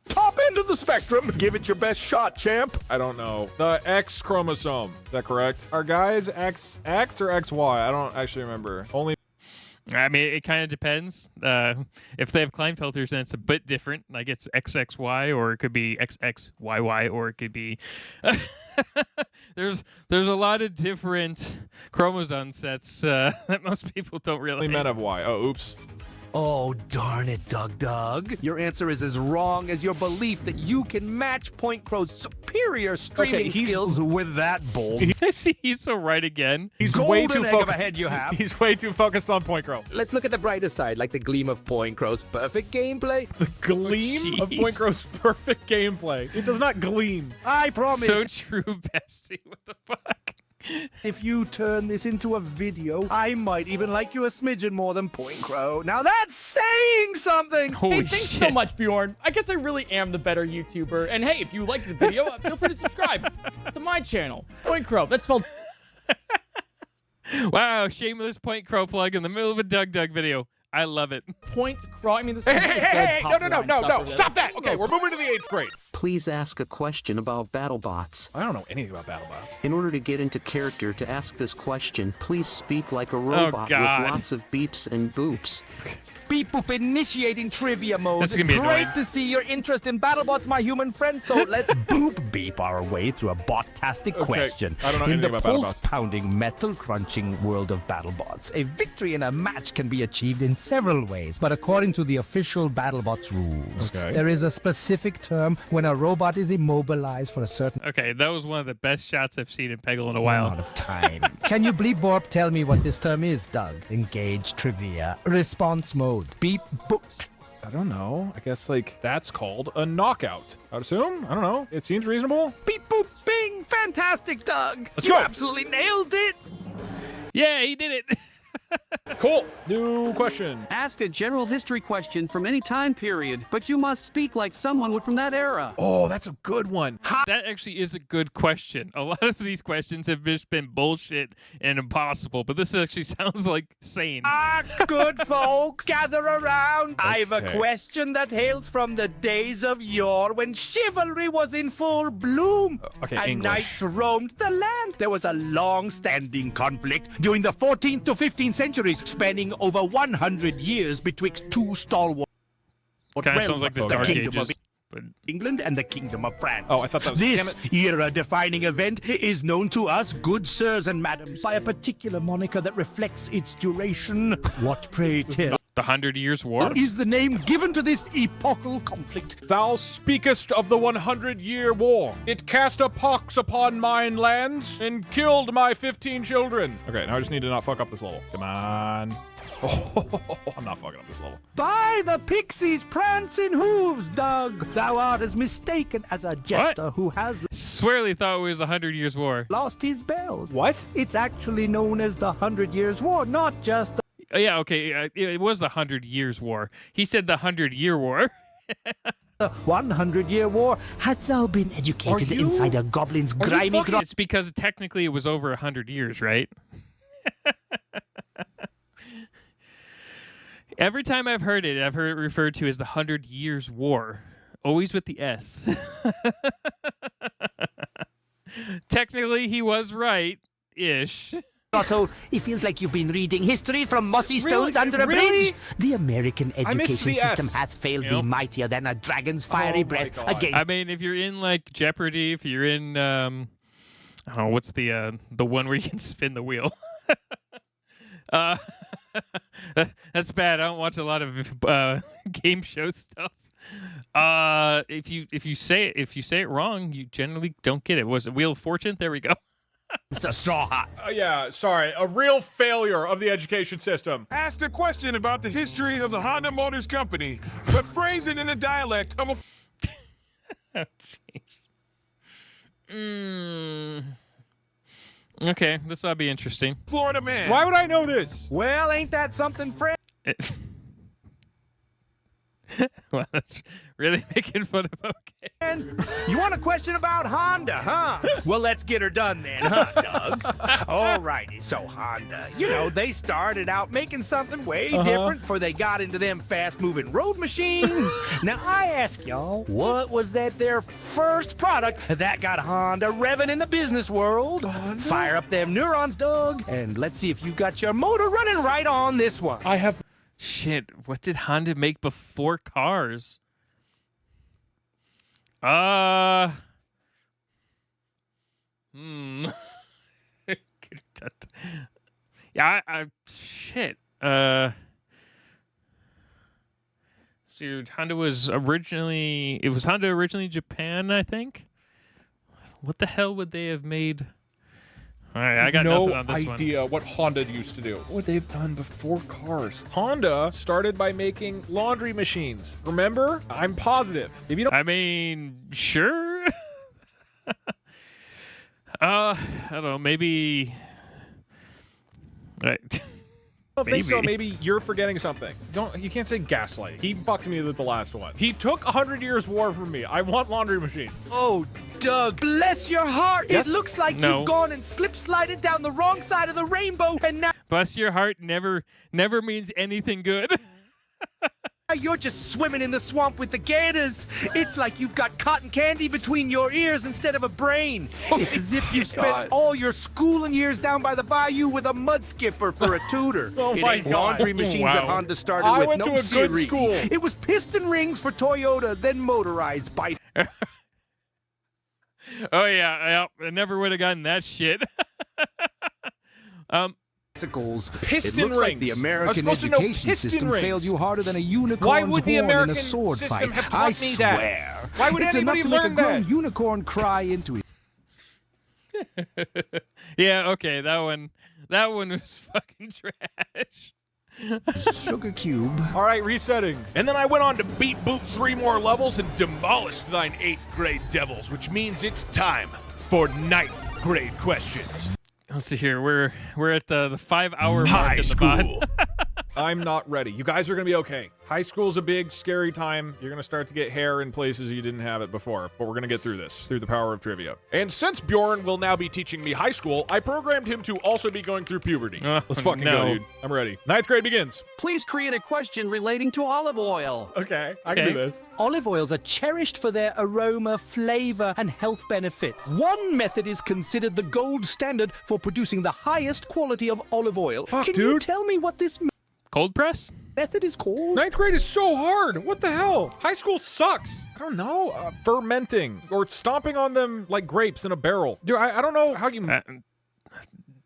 Top end of the spectrum. Give it your best shot, champ. I don't know. The X chromosome. Is that correct? Are guys XX or XY? I don't actually remember. Only... I mean, it kind of depends. If they have Klinefelters, then it's a bit different. Like it's XXY, or it could be XXYY, or it could be... There's a lot of different chromosome sets that most people don't realize. Only men have Y. Oh, oops. Oh, darn it, DougDoug. Your answer is as wrong as your belief that you can match Point Crow's superior streaming skills with that bull. He's so right again. He's way too He's way too focused on Point Crow. Let's look at the brighter side, like the gleam of Point Crow's perfect gameplay. The gleam of Point Crow's perfect gameplay. It does not gleam. I promise. So true, Bessie. What the fuck? If you turn this into a video, I might even like you a smidgen more than Point Crow. Now that's saying something! Holy thanks shit. so much, Bjorn. I guess I really am the better YouTuber. And hey, if you liked the video, feel free to subscribe to my channel, Point Crow. That's spelled... Wow, shameless Point Crow plug in the middle of a DougDoug video. I love it. Point Crow. I mean, this is Hey, no. Stop that. Okay, we're moving to the 8th grade. Please ask a question about BattleBots. I don't know anything about BattleBots. In order to get into character to ask this question, please speak like a robot with lots of beeps and boops. Beep boop initiating trivia mode. That's gonna be Great annoying. to see your interest in BattleBots, my human friend. So let's boop beep our way through a bot-tastic question. I don't know in anything the about BattleBots. pulse-pounding, metal-crunching world of BattleBots, a victory in a match can be achieved in several ways. But according to the official BattleBots rules, there is a specific term when a robot is immobilized for a certain... Okay, that was one of the best shots I've seen in Peggle in a while. amount of time. Can you bleep borp tell me what this term is, Doug? Engage trivia. Response mode. Beep boop. I don't know. I guess, like, that's called a knockout. I'd assume? I don't know. It seems reasonable. Beep boop bing. Fantastic, Doug. Let's you go. absolutely nailed it. Yeah, he did it. Cool. New question. Ask a general history question from any time period, but you must speak like someone would from that era. Oh, that's a good one. That actually is a good question. A lot of these questions have just been bullshit and impossible, but this actually sounds like sane. Good folks, gather around. I've a question that hails from the days of yore when chivalry was in full bloom. And English. knights roamed the land. There was a long-standing conflict during the 14th to 15th centuries, spanning over 100 years betwixt two stalwart Kind of sounds like the Dark Ages. But... England and the Kingdom of France. Oh, I thought that was... This era-defining event is known to us, good sirs and madams, by a particular moniker that reflects its duration. What, pray tell? The 100 Years' War? Is the name given to this epochal conflict? Thou speakest of the 100-year war. It cast a pox upon mine lands and killed my 15 children. Okay, now I just need to not fuck up this level. Come on. Oh, I'm not fucking up this level. By the pixies' prancing hooves, Doug, thou art as mistaken as a jester who has Swear they thought it was 100 Years' War. lost his bells. What? It's actually known as the 100 Years' War, not just the... Yeah, okay, it was the 100 Years' War. He said the 100-Year War. The 100-Year War. Hast thou been educated inside a goblin's grimy grot? It's because technically it was over 100 years, right? Every time I've heard it referred to as the 100 Years' War. Always with the S. Technically, he was right-ish. Otto, it feels like you've been reading history from mossy stones under a bridge. The American education system hath failed thee mightier than a dragon's fiery breath against... I mean, if you're in, like, Jeopardy, if you're in, I don't know, what's the one where you can spin the wheel? That's bad. I don't watch a lot of game show stuff. If you say it wrong, you generally don't get it. Was it Wheel of Fortune? There we go. It's a straw hat. Yeah, sorry. A real failure of the education system. Asked a question about the history of the Honda Motors Company, but phrase it in a dialect of a... Oh, jeez. Okay, this ought to be interesting. Florida man. Why would I know this? Well, ain't that something, friend? Well, that's really making fun of okay. You want a question about Honda, huh? Well, let's get her done then, huh, Doug? Alrighty, so Honda, you know, they started out making something way different before they got into them fast-moving road machines. Now, I ask y'all, what was that their first product that got Honda revving in the business world? Fire up them neurons, Doug, and let's see if you got your motor running right on this one. I have... Shit, what did Honda make before cars? Yeah, shit. So Honda was originally... It was Honda originally Japan, I think? What the hell would they have made... All right, I got nothing on this one. No idea what Honda used to do. What they've done before cars. Honda started by making laundry machines. Remember? I'm positive. If you don't... I mean, sure. I don't know. Maybe. Right. I don't think so. Maybe you're forgetting something. You can't say gaslighting. He fucked me with the last one. He took 100 Years' War from me. I want laundry machines. Oh, Doug, bless your heart. Yes? It looks like you've gone and slip-slided down the wrong side of the rainbow, and now... Bless your heart never means anything good. You're just swimming in the swamp with the gators. It's like you've got cotton candy between your ears instead of a brain. It's as if you spent all your schooling years down by the bayou with a mud skipper for a tutor. It ain't laundry machines that Honda started with. Went to a good school. It was piston rings for Toyota, then motorized by... Oh, yeah. I never would have gotten that shit. Piston rings. Like the American education system failed you harder than a unicorn's Why would the horn American in a sword system fight. have taught me that? Swear. Why would it's anybody enough to learn make a grown that? unicorn cry into it. Yeah, okay, that one was fucking trash. Sugar cube. All right, resetting. And then I went on to beat boot 3 more levels and demolished thine 8th grade devils, which means it's time for 9th grade questions. Let's see here. We're at the 5-hour mark High in the school. pod. I'm not ready. You guys are going to be okay. High school's a big, scary time. You're going to start to get hair in places you didn't have it before, but we're going to get through this, through the power of trivia. And since Bjorn will now be teaching me high school, I programmed him to also be going through puberty. Let's fucking go, dude. I'm ready. 9th grade begins. Please create a question relating to olive oil. Okay, I can do this. Olive oils are cherished for their aroma, flavor, and health benefits. One method is considered the gold standard for producing the highest quality of olive oil. Can you tell me what this cold press method is called? 9th grade is so hard. What the hell? High school sucks. I don't know. Fermenting or stomping on them like grapes in a barrel. Dude, I don't know how you...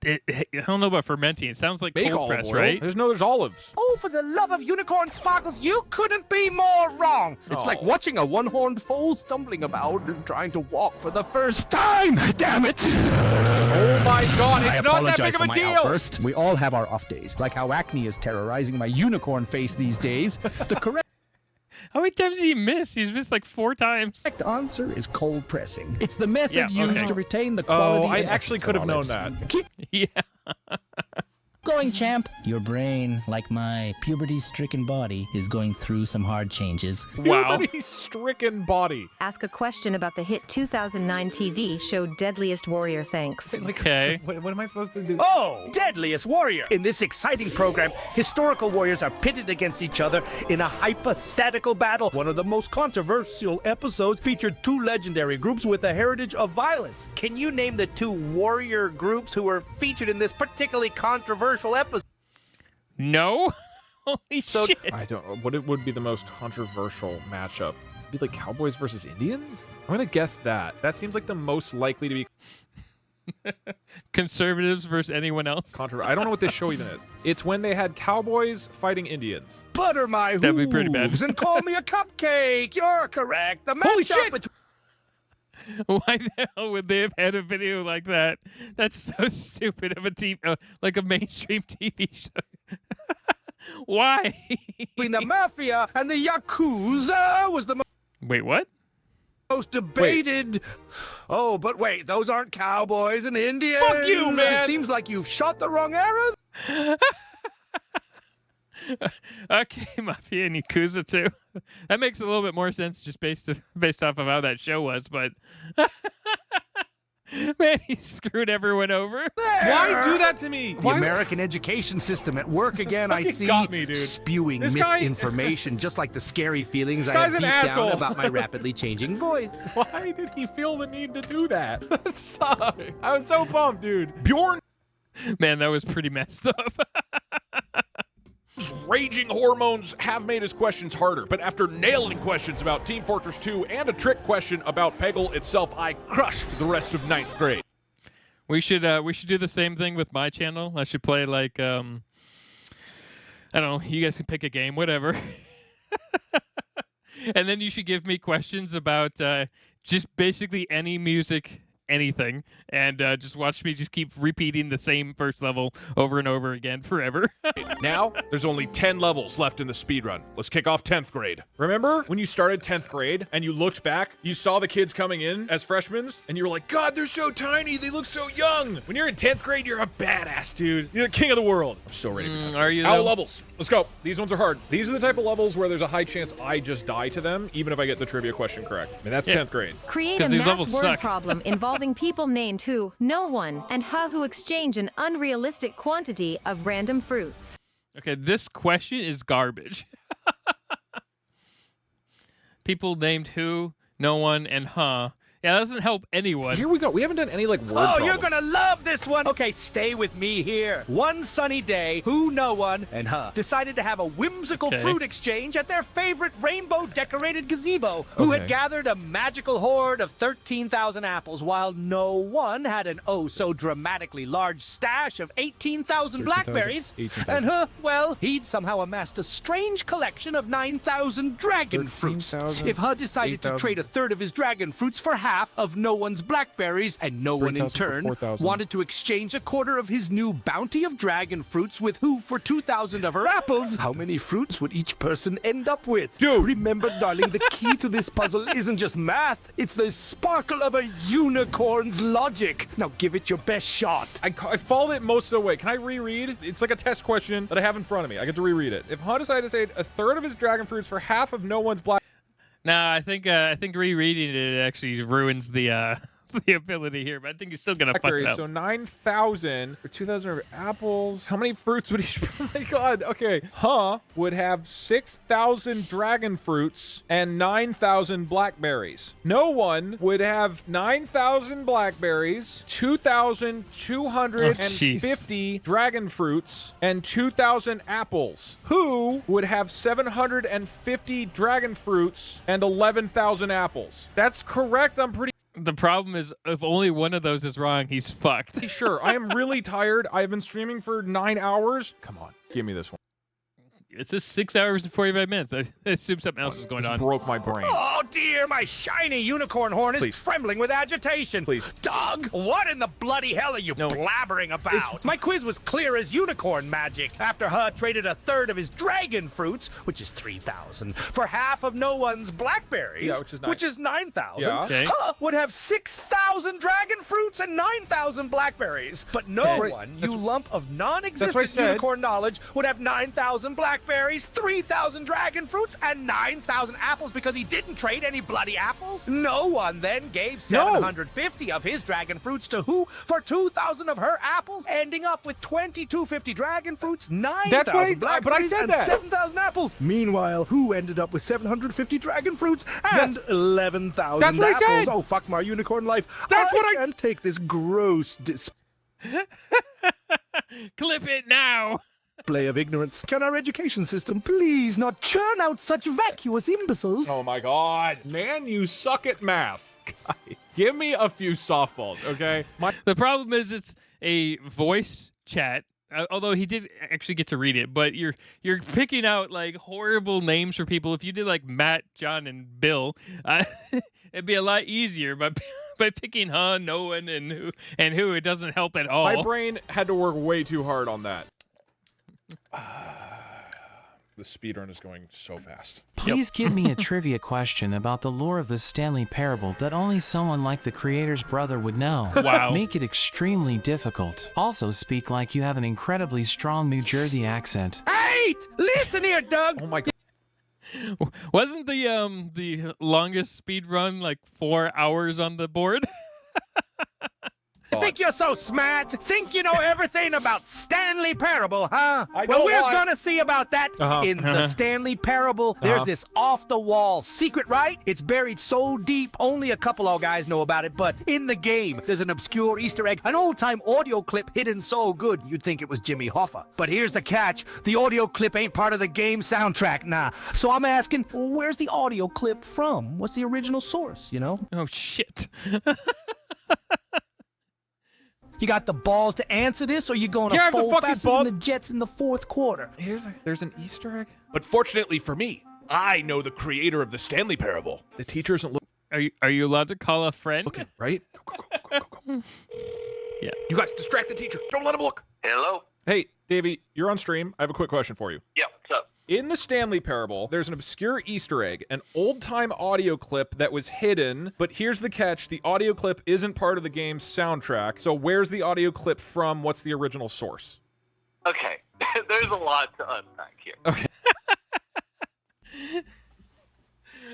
I don't know about fermenting. It sounds like Bake cold press, oil. right? There's olives. Oh, for the love of unicorn sparkles, you couldn't be more wrong. It's like watching a one-horned foal stumbling about and trying to walk for the first time. Damn it! Oh my God! It's not that big of a deal. Outburst. We all have our off days, like how acne is terrorizing my unicorn face these days. The correct How many times did he miss? He's missed like 4 times. correct answer is cold pressing. It's the method used to retain the quality. Oh, I and actually essence could of have known olives. that. Yeah. Go growing, champ. Your brain, like my puberty-stricken body, is going through some hard changes. Wow. Puberty-stricken body. Ask a question about the hit 2009 TV show Deadliest Warrior. Thanks. Okay. What am I supposed to do? Oh, Deadliest Warrior! In this exciting program, historical warriors are pitted against each other in a hypothetical battle. One of the most controversial episodes featured two legendary groups with a heritage of violence. Can you name the two warrior groups who were featured in this particularly controversial episode? No? Holy shit. I don't know. What would be the most controversial matchup? Be like Cowboys versus Indians? I'm gonna guess that. That seems like the most likely to be conservatives versus anyone else. I don't know what this show even is. It's when they had cowboys fighting Indians. Butter my That'd be pretty bad. hooves and call me a cupcake. You're correct. The Holy matchup shit! Why the hell would they have had a video like that? That's so stupid of a TV, like a mainstream TV show. Why? Between the mafia and the yakuza was the Wait, what? most debated. Oh, but wait, those aren't cowboys and Indians. Fuck you, man! It seems like you've shot the wrong arrow. Okay, Mafia and Yakuza too. That makes a little bit more sense just based off of how that show was, but man, he screwed everyone over. Why do that to me? The American education system at work again. I see got me, dude. spewing This guy- misinformation, just like the scary feelings This I have guy's deep an asshole. down about my rapidly changing voice. Why did he feel the need to do that? That sucked. I was so pumped, dude. Bjorn. Man, that was pretty messed up. Raging hormones have made his questions harder, but after nailing questions about Team Fortress 2 and a trick question about Peggle itself, I crushed the rest of 9th grade. We should do the same thing with my channel. I should play like I don't know, you guys can pick a game, whatever. And then you should give me questions about just basically any music, anything, and just watch me just keep repeating the same first level over and over again forever. Now, there's only 10 levels left in the speedrun. Let's kick off 10th grade. Remember when you started 10th grade and you looked back, you saw the kids coming in as freshmen, and you were like, God, they're so tiny, they look so young. When you're in 10th grade, you're a badass, dude. You're the king of the world. I'm so ready for that. Are you, Our though? levels. Let's go. These ones are hard. These are the type of levels where there's a high chance I just die to them, even if I get the trivia question correct. I mean, that's 10th grade. Create a these math levels word suck. problem involving people named who, no one, and who exchange an unrealistic quantity of random fruits. Okay, this question is garbage. People named who, no one, and Yeah, that doesn't help anyone. Here we go. We haven't done any, like, word Oh, problems. you're gonna love this one. Okay, stay with me here. One sunny day, who, no one, and decided to have a whimsical fruit exchange at their favorite rainbow-decorated gazebo, who had gathered a magical hoard of 13,000 apples, while no one had an oh-so-dramatically large stash of 18,000 blackberries. 18,000. And well, he'd somehow amassed a strange collection of 9,000 dragon fruits. 13,000, If decided to 8,000. trade a third of his dragon fruits for half of no one's blackberries, and no one in 3,000 for turn 4,000. wanted to exchange a quarter of his new bounty of dragon fruits with who for 2,000 of her apples, how many fruits would each person end up with? Dude! Remember, darling, the key to this puzzle isn't just math, it's the sparkle of a unicorn's logic. Now give it your best shot. I followed it most of the way. Can I reread? It's like a test question that I have in front of me. I get to reread it. If Han decided to say a third of his dragon fruits for half of no one's black... Nah, I think rereading it actually ruins the the ability here, but I think he's still gonna fuck it Blackberries, up. so 9,000 for 2,000 of apples. How many fruits would each? Oh my god. Okay, would have 6,000 dragon fruits and 9,000 blackberries. No one would have 9,000 blackberries, 2,250 dragon fruits, and 2,000 apples. Who would have 750 dragon fruits and 11,000 apples? That's correct. I'm pretty. The problem is, if only one of those is wrong, he's fucked. Sure, I am really tired. I've been streaming for 9 hours. Come on, give me this one. It says 6 hours and 45 minutes. I assume something else is going on. Broke my brain. Oh dear, my shiny unicorn horn is Please. trembling with agitation. Please. Doug, what in the bloody hell are you blabbering about? My quiz was clear as unicorn magic. After traded a third of his dragon fruits, which is 3,000, for half of no one's blackberries, Yeah, which is 9,000, Yeah. Okay. would have 6,000 dragon fruits fruits and 9,000 blackberries. But no one, you lump of non-existent unicorn knowledge, would have 9,000 blackberries, 3,000 dragon fruits, and 9,000 apples because he didn't trade any bloody apples. No one then gave 750 of his dragon fruits to who for 2,000 of her apples, ending up with 2,250 dragon fruits, 9,000 blackberries, and 7,000 apples. Meanwhile, who ended up with 750 dragon fruits and 11,000 apples? That's what I said. Oh, fuck my unicorn life. That's what I can't take this gross Clip it now. display of ignorance. Can our education system please not churn out such vacuous imbeciles? Oh my god. Man, you suck at math. Give me a few softballs, okay? The problem is it's a voice chat. Although he did actually get to read it, but you're picking out like horrible names for people. If you did like Matt, John, and Bill, it'd be a lot easier. But by picking no one and who, it doesn't help at all. My brain had to work way too hard on that. The speedrun is going so fast. Please give me a trivia question about the lore of the Stanley Parable that only someone like the creator's brother would know. Wow. Make it extremely difficult. Also speak like you have an incredibly strong New Jersey accent. Hey! Listen here, Doug! Oh my god. Wasn't the longest speed run like 4 hours on the board? Think you're so smart? Think you know everything about Stanley Parable, huh? I Well, know we're why. gonna see about that. In the Stanley Parable, there's this off-the-wall secret, right? It's buried so deep, only a couple of guys know about it, but in the game, there's an obscure Easter egg, an old-time audio clip hidden so good, you'd think it was Jimmy Hoffa. But here's the catch. The audio clip ain't part of the game soundtrack, nah. So I'm asking, where's the audio clip from? What's the original source, you know? Oh, shit. You got the balls to answer this, or you going to fold faster than the Jets in the fourth quarter? There's an Easter egg? But fortunately for me, I know the creator of the Stanley Parable. The teacher isn't looking. Are you allowed to call a friend? Looking, right? Go. Yeah. You guys distract the teacher. Don't let him look. Hello? Hey, Davey, you're on stream. I have a quick question for you. Yeah, what's up? In the Stanley Parable, there's an obscure Easter egg, an old-time audio clip that was hidden, but here's the catch. The audio clip isn't part of the game's soundtrack, so where's the audio clip from? What's the original source? Okay, there's a lot to unpack here. Okay.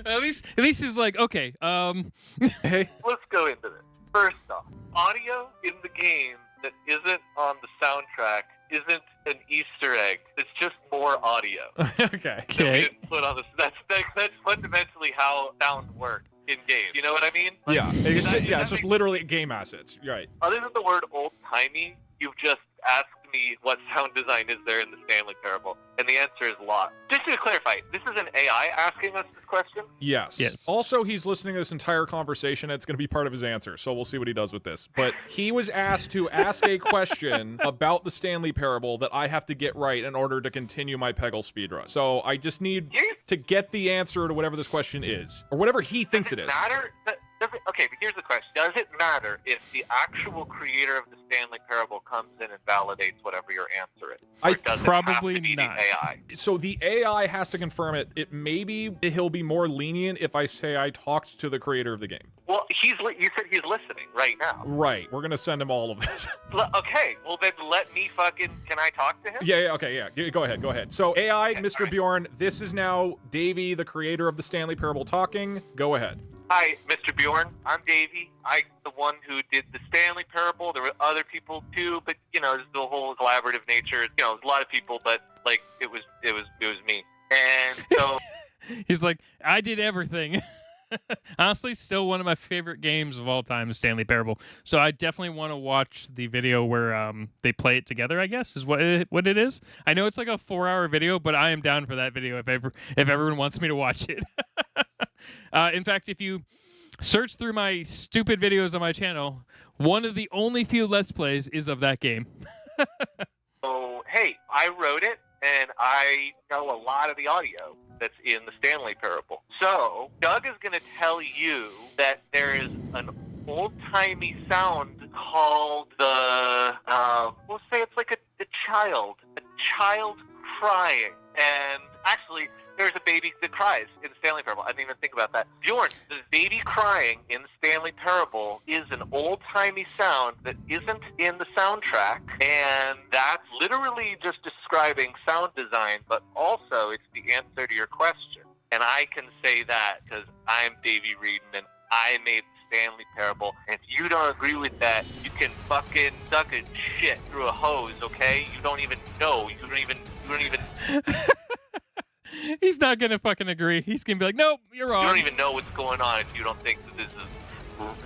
At least he's like, okay, Hey. Let's go into this. First off, audio in the game that isn't on the soundtrack isn't an Easter egg. It's just more audio. Okay. That we didn't put on this. That's fundamentally how sound works in games. You know what I mean? Like, Yeah. It's just literally game assets. Right. Other than the word old-timey, you've just asked me what sound design is there in the Stanley Parable, and the answer is a lot. Just to clarify, this is an AI asking us this question? Yes. Also, he's listening to this entire conversation. It's going to be part of his answer, so we'll see what he does with this. But he was asked to ask a question about the Stanley Parable that I have to get right in order to continue my Peggle speedrun. So I just need to get the answer to whatever this question is, or whatever he thinks it is. Matter? Okay, but here's the question. Does it matter if the actual creator of the Stanley Parable comes in and validates whatever your answer is? Or does probably it have to be not. The AI? So the AI has to confirm it. It maybe he'll be more lenient if I say I talked to the creator of the game. Well, you said he's listening right now. Right. We're going to send him all of this. Okay, well then let me can I talk to him? Yeah, okay, yeah. Go ahead. So AI, okay, Mr. Bjorn, this is now Davey, the creator of the Stanley Parable talking. Go ahead. Hi, Mr. Bjorn. I'm Davey. I'm the one who did the Stanley Parable. There were other people too, but there's the whole collaborative nature. There's a lot of people, but like it was me. And so he's like, I did everything. Honestly, still one of my favorite games of all time is Stanley Parable. So I definitely want to watch the video where they play it together, I guess, is what it is. I know it's like a 4-hour video, but I am down for that video if everyone wants me to watch it. In fact, if you search through my stupid videos on my channel, one of the only few Let's Plays is of that game. So, hey, I wrote it, and I know a lot of the audio that's in the Stanley Parable. So, Doug is going to tell you that there is an old-timey sound called the, we'll say it's like a child crying. And actually, there's a baby that cries in the Stanley Parable. I didn't even think about that. Bjorn, the baby crying in the Stanley Parable is an old-timey sound that isn't in the soundtrack, and that's literally just describing sound design, but also it's the answer to your question. And I can say that because I'm Davey Reedman. I made the Stanley Parable, and if you don't agree with that, you can fucking suck a shit through a hose, okay? You don't even know. You don't even He's not gonna fucking agree. He's gonna be like, nope, you're wrong. You don't even know what's going on if you don't think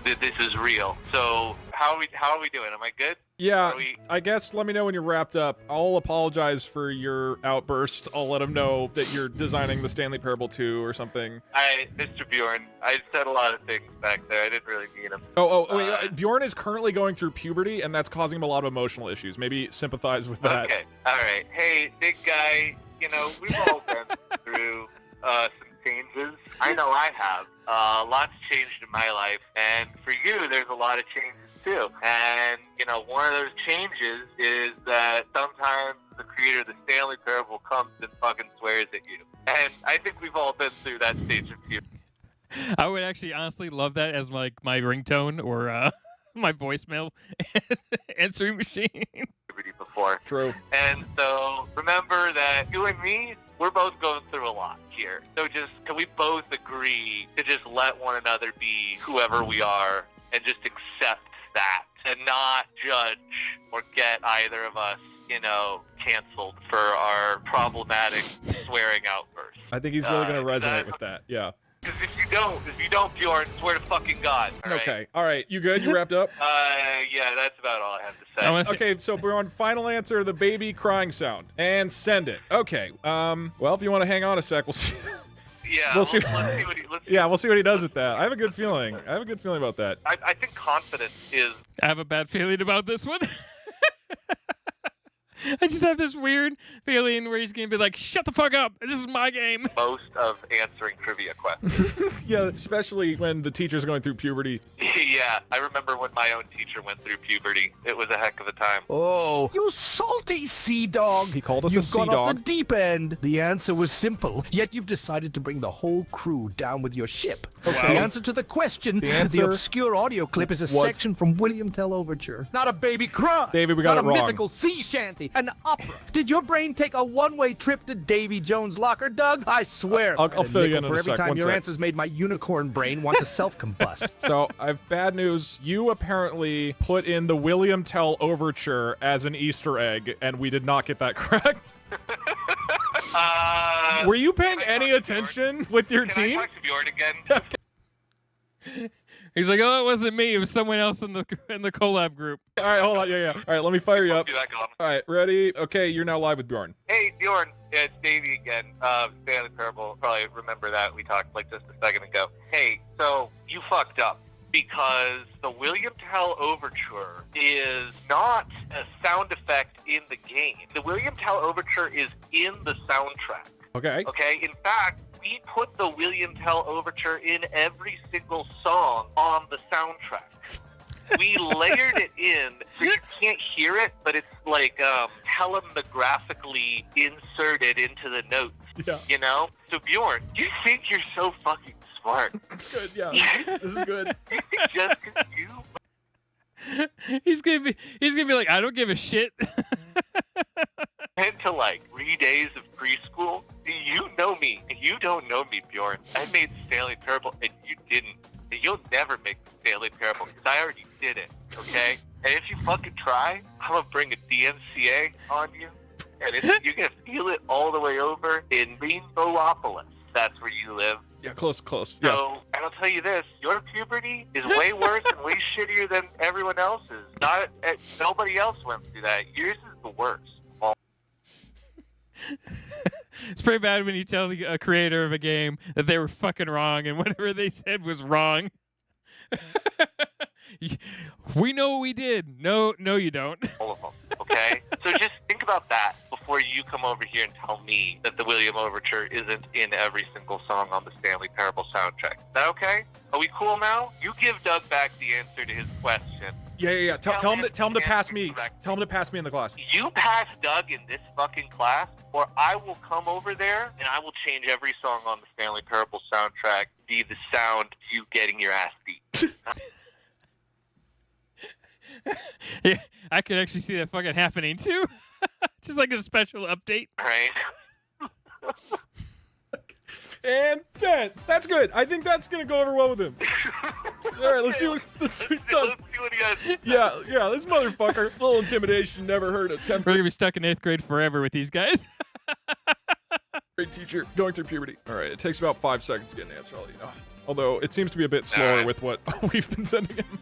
that this is real. So how are we doing? Am I good? Yeah, I guess let me know when you're wrapped up. I'll apologize for your outburst. I'll let him know that you're designing the Stanley Parable 2 or something. Mr. Bjorn, I said a lot of things back there. I didn't really mean them. Wait, Bjorn is currently going through puberty, and that's causing him a lot of emotional issues. Maybe sympathize with that. Okay, all right. Hey, big guy, you know, we've all been through some changes. I know I have. Lots changed in my life, and for you, there's a lot of changes too. And, you know, one of those changes is that sometimes the creator of the Stanley Parable comes and fucking swears at you. And I think we've all been through that stage of puberty. I would actually honestly love that as like my ringtone or my voicemail answering machine. Before. True. And so remember that you and me, we're both going through a lot here. So can we both agree to just let one another be whoever we are and just accept that and not judge or get either of us, you know, canceled for our problematic swearing outbursts. I think he's really going to resonate with that. Yeah. Because if you don't, Bjorn, swear to fucking God. All right? Okay. All right. You good? You wrapped up? Yeah, that's about all I have to say. Okay, so Bjorn, final answer, the baby crying sound. And send it. Okay. Well, if you want to hang on a sec, we'll see. Yeah, let's see what he does with that. I have a good feeling. About that. I think confidence is... I have a bad feeling about this one. I just have this weird feeling where he's going to be like, shut the fuck up. This is my game. Most of answering trivia questions. Yeah, especially when the teacher's going through puberty. Yeah, I remember when my own teacher went through puberty. It was a heck of a time. Oh, you salty sea dog. He called us a sea dog. You've gone off dog. the deep end. The answer was simple, yet you've decided to bring the whole crew down with your ship. Okay. The answer to the question, the obscure audio clip is a section from William Tell Overture. Not a baby cry. David, we got it wrong. Not a mythical sea shanty. An opera. Did your brain take a one-way trip to Davy Jones' locker, Doug? I swear. I'll fill you in for a every sec. time One your sec. answers made my unicorn brain want to self-combust. So, I've bad news. You apparently put in the William Tell Overture as an Easter egg, and we did not get that correct. Were you paying any attention with your team? Can I talk to Bjorn again? He's like, oh, it wasn't me. It was someone else in the collab group. All right, hold on. Yeah. All right, let me fire you up. All right, ready? Okay, you're now live with Bjorn. Hey, Bjorn. Yeah, it's Davey again. Stanley Parable. Probably remember that. We talked like just a second ago. Hey, so you fucked up because the William Tell Overture is not a sound effect in the game. The William Tell Overture is in the soundtrack. Okay. Okay, in fact, we put the William Tell Overture in every single song on the soundtrack. We layered it in so you can't hear it, but it's like telegraphically inserted into the notes. Yeah. You know? So Bjorn, you think you're so fucking smart. Good, yeah. This is good. You think just because you He's gonna be like, I don't give a shit. went to like 3 days of preschool. You know me. You don't know me, Bjorn. I made Stanley Parable and you didn't. And you'll never make the Stanley Parable because I already did it, okay? And if you fucking try, I'm going to bring a DMCA on you. And you're going to feel it all the way over in Rainbowopolis. That's where you live. Yeah, close. So, Yeah. and I'll tell you this, your puberty is way worse and way shittier than everyone else's. Nobody else went through that. Yours is the worst. It's pretty bad when you tell the creator of a game that they were fucking wrong and whatever they said was wrong. We know what we did. No, you don't. All of them, okay? So just think about that before you come over here and tell me that the William Overture isn't in every single song on the Stanley Parable soundtrack. Is that okay? Are we cool now? You give Doug back the answer to his question. Yeah. Tell him to pass me. Tell him to pass me in the class. You pass Doug in this fucking class, or I will come over there and I will change every song on the Stanley Parable soundtrack to be the sound of you getting your ass beat. Yeah, I could actually see that fucking happening too. Just like a special update. Right. And that's good. I think that's gonna go over well with him. All right, let's see what he does. Let's see what he does. Yeah, this motherfucker. A little intimidation never hurt a 10th We're gonna be stuck in 8th grade forever with these guys. grade teacher going through puberty. All right, it takes about 5 seconds to get an answer. I'll let you know. Although it seems to be a bit slower with what we've been sending him.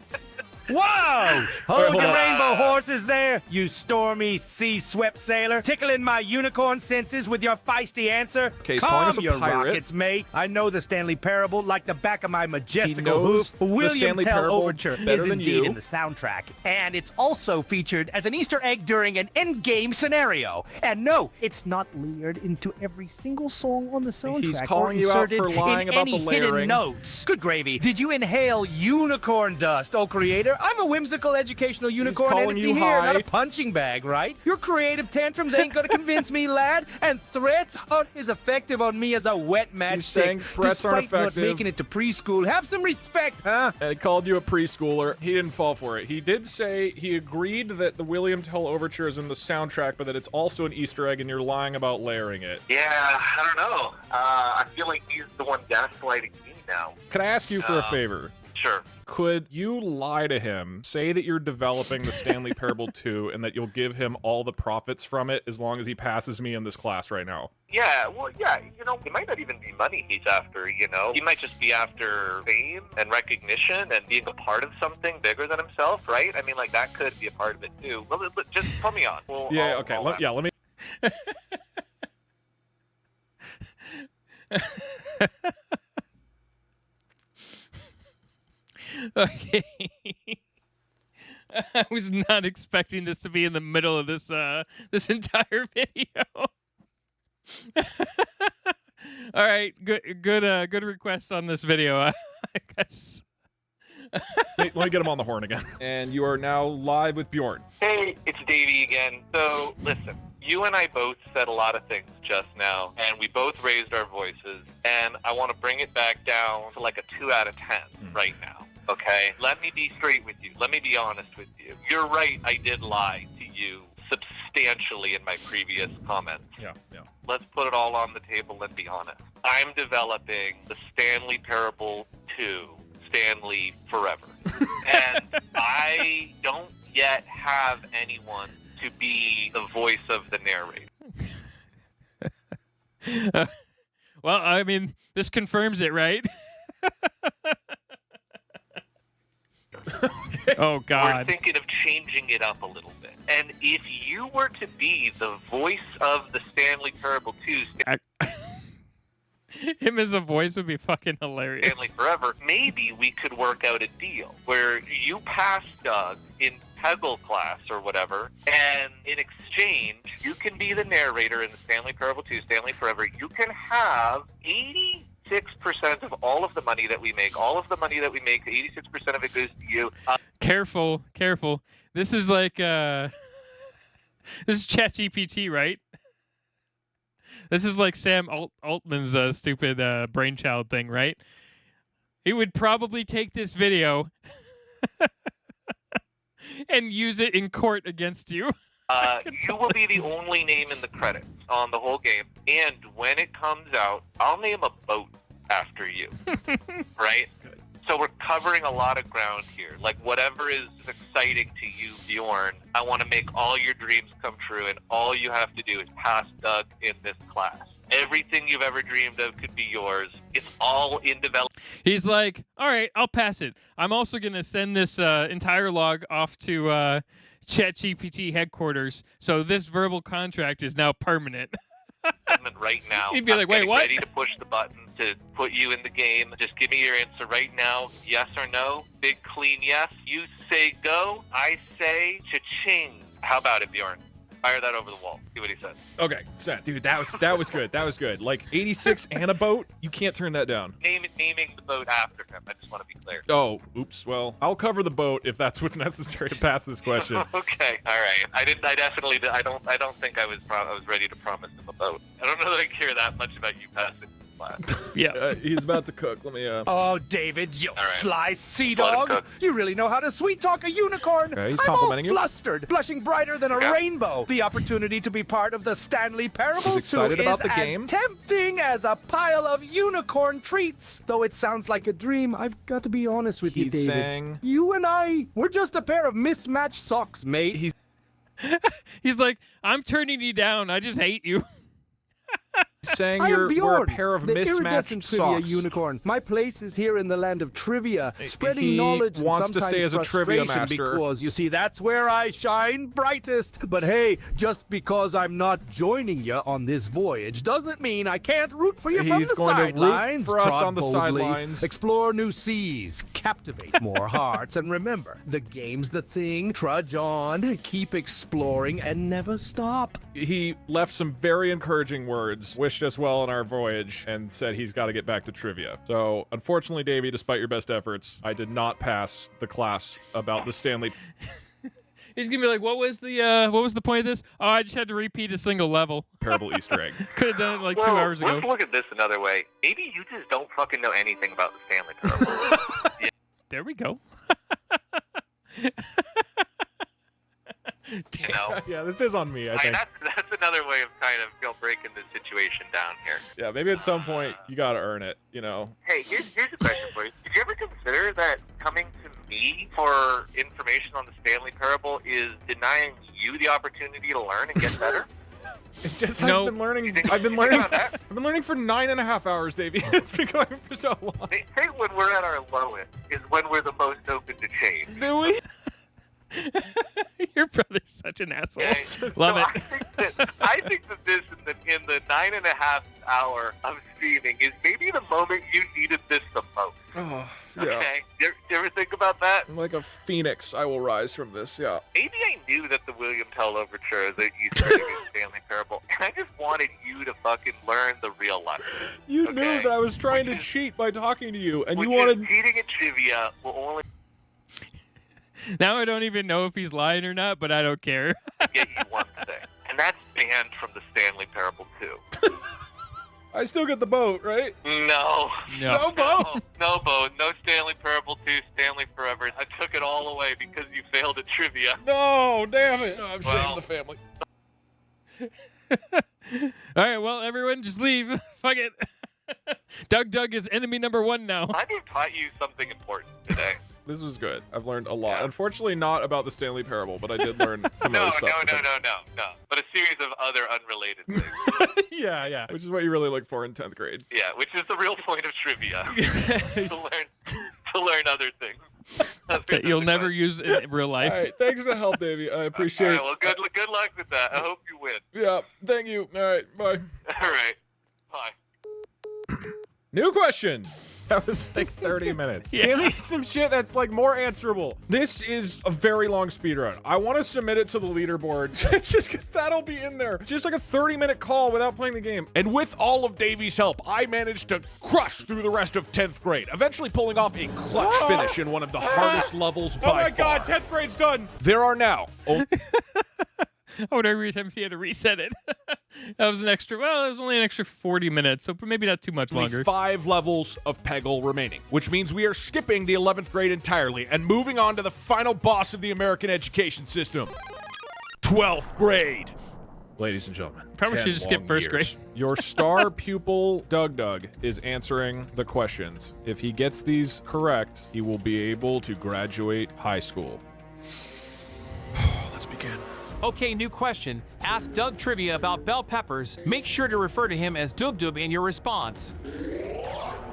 Whoa! Hold your rainbow horses there, you stormy, sea-swept sailor, tickling my unicorn senses with your feisty answer. Okay, he's calling us a your pirate. rockets, mate. I know the Stanley Parable like the back of my majestical knows hoof. the William Stanley Tell Parable Overture better is than indeed you. in the soundtrack, and it's also featured as an Easter egg during an endgame scenario. And no, it's not layered into every single song on the soundtrack. He's calling you out for lying in about any the layering. hidden notes. Good gravy. Did you inhale unicorn dust, oh creator? I'm a whimsical educational unicorn calling entity you here, high. not a punching bag, right? Your creative tantrums ain't gonna convince me, lad. And threats aren't as effective on me as a wet He's saying matchstick. threats aren't Despite not effective. making it to preschool, have some respect, huh? And he called you a preschooler. He didn't fall for it. He did say he agreed that the William Tell Overture is in the soundtrack, but that it's also an Easter egg, and you're lying about layering it. Yeah, I don't know. I feel like he's the one gaslighting me now. Can I ask you for a favor? Sure. Could you lie to him, say that you're developing the Stanley Parable 2, and that you'll give him all the profits from it as long as he passes me in this class right now? Yeah, well, yeah, it might not even be money he's after, He might just be after fame and recognition and being a part of something bigger than himself, right? I mean, like, that could be a part of it, too. Well, just put me on. Okay. Let me... Okay. I was not expecting this to be in the middle of this this entire video. All right, good request on this video. I guess. Let me get him on the horn again. And you are now live with Bjorn. Hey, it's Davey again. So, listen, you and I both said a lot of things just now, and we both raised our voices, and I want to bring it back down to like a 2 out of 10 right now. Okay, let me be straight with you. Let me be honest with you. You're right, I did lie to you substantially in my previous comments. Yeah. Let's put it all on the table and be honest. I'm developing the Stanley Parable 2, Stanley Forever. And I don't yet have anyone to be the voice of the narrator. Well, I mean, this confirms it, right? Okay. Oh, God. We're thinking of changing it up a little bit. And if you were to be the voice of the Stanley Parable 2, him as a voice would be fucking hilarious. Stanley Forever, maybe we could work out a deal where you pass Doug in Peggle class or whatever, and in exchange, you can be the narrator in the Stanley Parable 2, Stanley Forever. You can have 86% of all of the money that we make. All of the money that we make, 86% of it goes to you. Careful. This is like, this is ChatGPT, right? This is like Sam Altman's stupid brainchild thing, right? He would probably take this video and use it in court against you. You will be the only name in the credits on the whole game. And when it comes out, I'll name a boat after you. Right? So we're covering a lot of ground here. Like, whatever is exciting to you, Bjorn, I want to make all your dreams come true, and all you have to do is pass Doug in this class. Everything you've ever dreamed of could be yours. It's all in development. He's like, all right, I'll pass it. I'm also going to send this entire log off to ChatGPT headquarters, so this verbal contract is now permanent. Right now. He'd be like, wait, I'm what? ready to push the button to put you in the game. Just give me your answer right now. Yes or no? Big clean yes. You say go. I say cha-ching. How about it, Bjorn? Fire that over the wall. See what he says. Okay, sent. Dude, that was good. That was good. Like 86 and a boat. You can't turn that down. Naming the boat after him. I just want to be clear. Oh, oops. Well, I'll cover the boat if that's what's necessary to pass this question. Okay. All right. I definitely did. I don't think I was ready to promise him a boat. I don't know that I care that much about you passing. Yeah, he's about to cook. Let me. Oh, David, you right. sly sea dog! You really know how to sweet talk a unicorn. Okay, he's I'm all complimenting you. flustered, blushing brighter than a rainbow. The opportunity to be part of the Stanley Parable He's excited about the game. As tempting as a pile of unicorn treats. Though it sounds like a dream, I've got to be honest with you, He's David. saying... You and I, we're just a pair of mismatched socks, mate. He's like, I'm turning you down. I just hate you. Saying I am we're a Bjorn, pair of the mismatched iridescent trivia socks. unicorn. My place is here in the land of trivia, spreading knowledge and wants to sometimes stay as a trivia frustration master. because, you see, that's where I shine brightest. But hey, just because I'm not joining you on this voyage doesn't mean I can't root for you from He's the going to root sidelines. for us Trot on the boldly, sidelines. Explore new seas, captivate more hearts, and remember, the game's the thing. Trudge on, keep exploring, and never stop. He left some very encouraging words, wished us well on our voyage, and said he's got to get back to trivia. So, unfortunately, Davey, despite your best efforts, I did not pass the class about the Stanley. He's gonna be like, what was the point of this? Oh, I just had to repeat a single level. Parable Easter egg. Could have done it like 2 hours ago. Let's look at this another way. Maybe you just don't fucking know anything about the Stanley Parable. Yeah. There we go. You know? Yeah, this is on me, I think. That's another way of kind of breaking the situation down here. Yeah, maybe at some point you got to earn it, you know. Hey, here's a question for you. Did you ever consider that coming to me for information on the Stanley Parable is denying you the opportunity to learn and get better? It's just No. I've been learning for 9.5 hours, Davey. It's been going for so long. They say when we're at our lowest is when we're the most open to change. Do we? Your brother's such an asshole. Okay. Love So it. I think that this in the 9.5 hour of streaming is maybe the moment you needed this the most. Oh, yeah. Okay. You ever think about that? I'm like a phoenix. I will rise from this, yeah. Maybe I knew that the William Tell Overture is an Easter egg in Stanley Parable, and I just wanted you to fucking learn the real lesson. You okay? knew that I was trying to cheat by talking to you, and you Which wanted... is cheating at trivia will only Now I don't even know if he's lying or not, but I don't care. get you one today. And that's banned from the Stanley Parable, too. I still get the boat, right? No. No boat? No boat. No Stanley Parable 2, Stanley Forever. I took it all away because you failed at trivia. No, damn it. I've shamed the family. All right, well, everyone, just leave. Fuck it. DougDoug is enemy number 1 now. I just taught you something important today. This was good. I've learned a lot. Unfortunately, not about the Stanley Parable, but I did learn some other stuff. No. But a series of other unrelated things. Yeah. Which is what you really look for in 10th grade. Yeah, which is the real point of trivia. to learn other things. That you'll never use in real life. All right, thanks for the help, Davey. I appreciate it. All right, well, good luck with that. I hope you win. Yeah, thank you. All right, bye. All right, bye. New question. That was like 30 minutes. Yeah. Give me some shit that's like more answerable. This is a very long speedrun. I want to submit it to the leaderboard just because that'll be in there. Just like a 30-minute call without playing the game. And with all of Davey's help, I managed to crush through the rest of 10th grade, eventually pulling off a clutch finish in one of the hardest levels by far. Oh my God, 10th grade's done. There are now... I would every time he had to reset it. That was an extra, well, it was only an extra 40 minutes, so maybe not too much longer. 5 levels of Peggle remaining, which means we are skipping the 11th grade entirely and moving on to the final boss of the American education system. 12th grade. Ladies and gentlemen. Probably should just skip first grade. Your star pupil, DougDoug, is answering the questions. If he gets these correct, he will be able to graduate high school. Let's begin. Okay, new question. Ask Doug trivia about bell peppers. Make sure to refer to him as DougDoug in your response.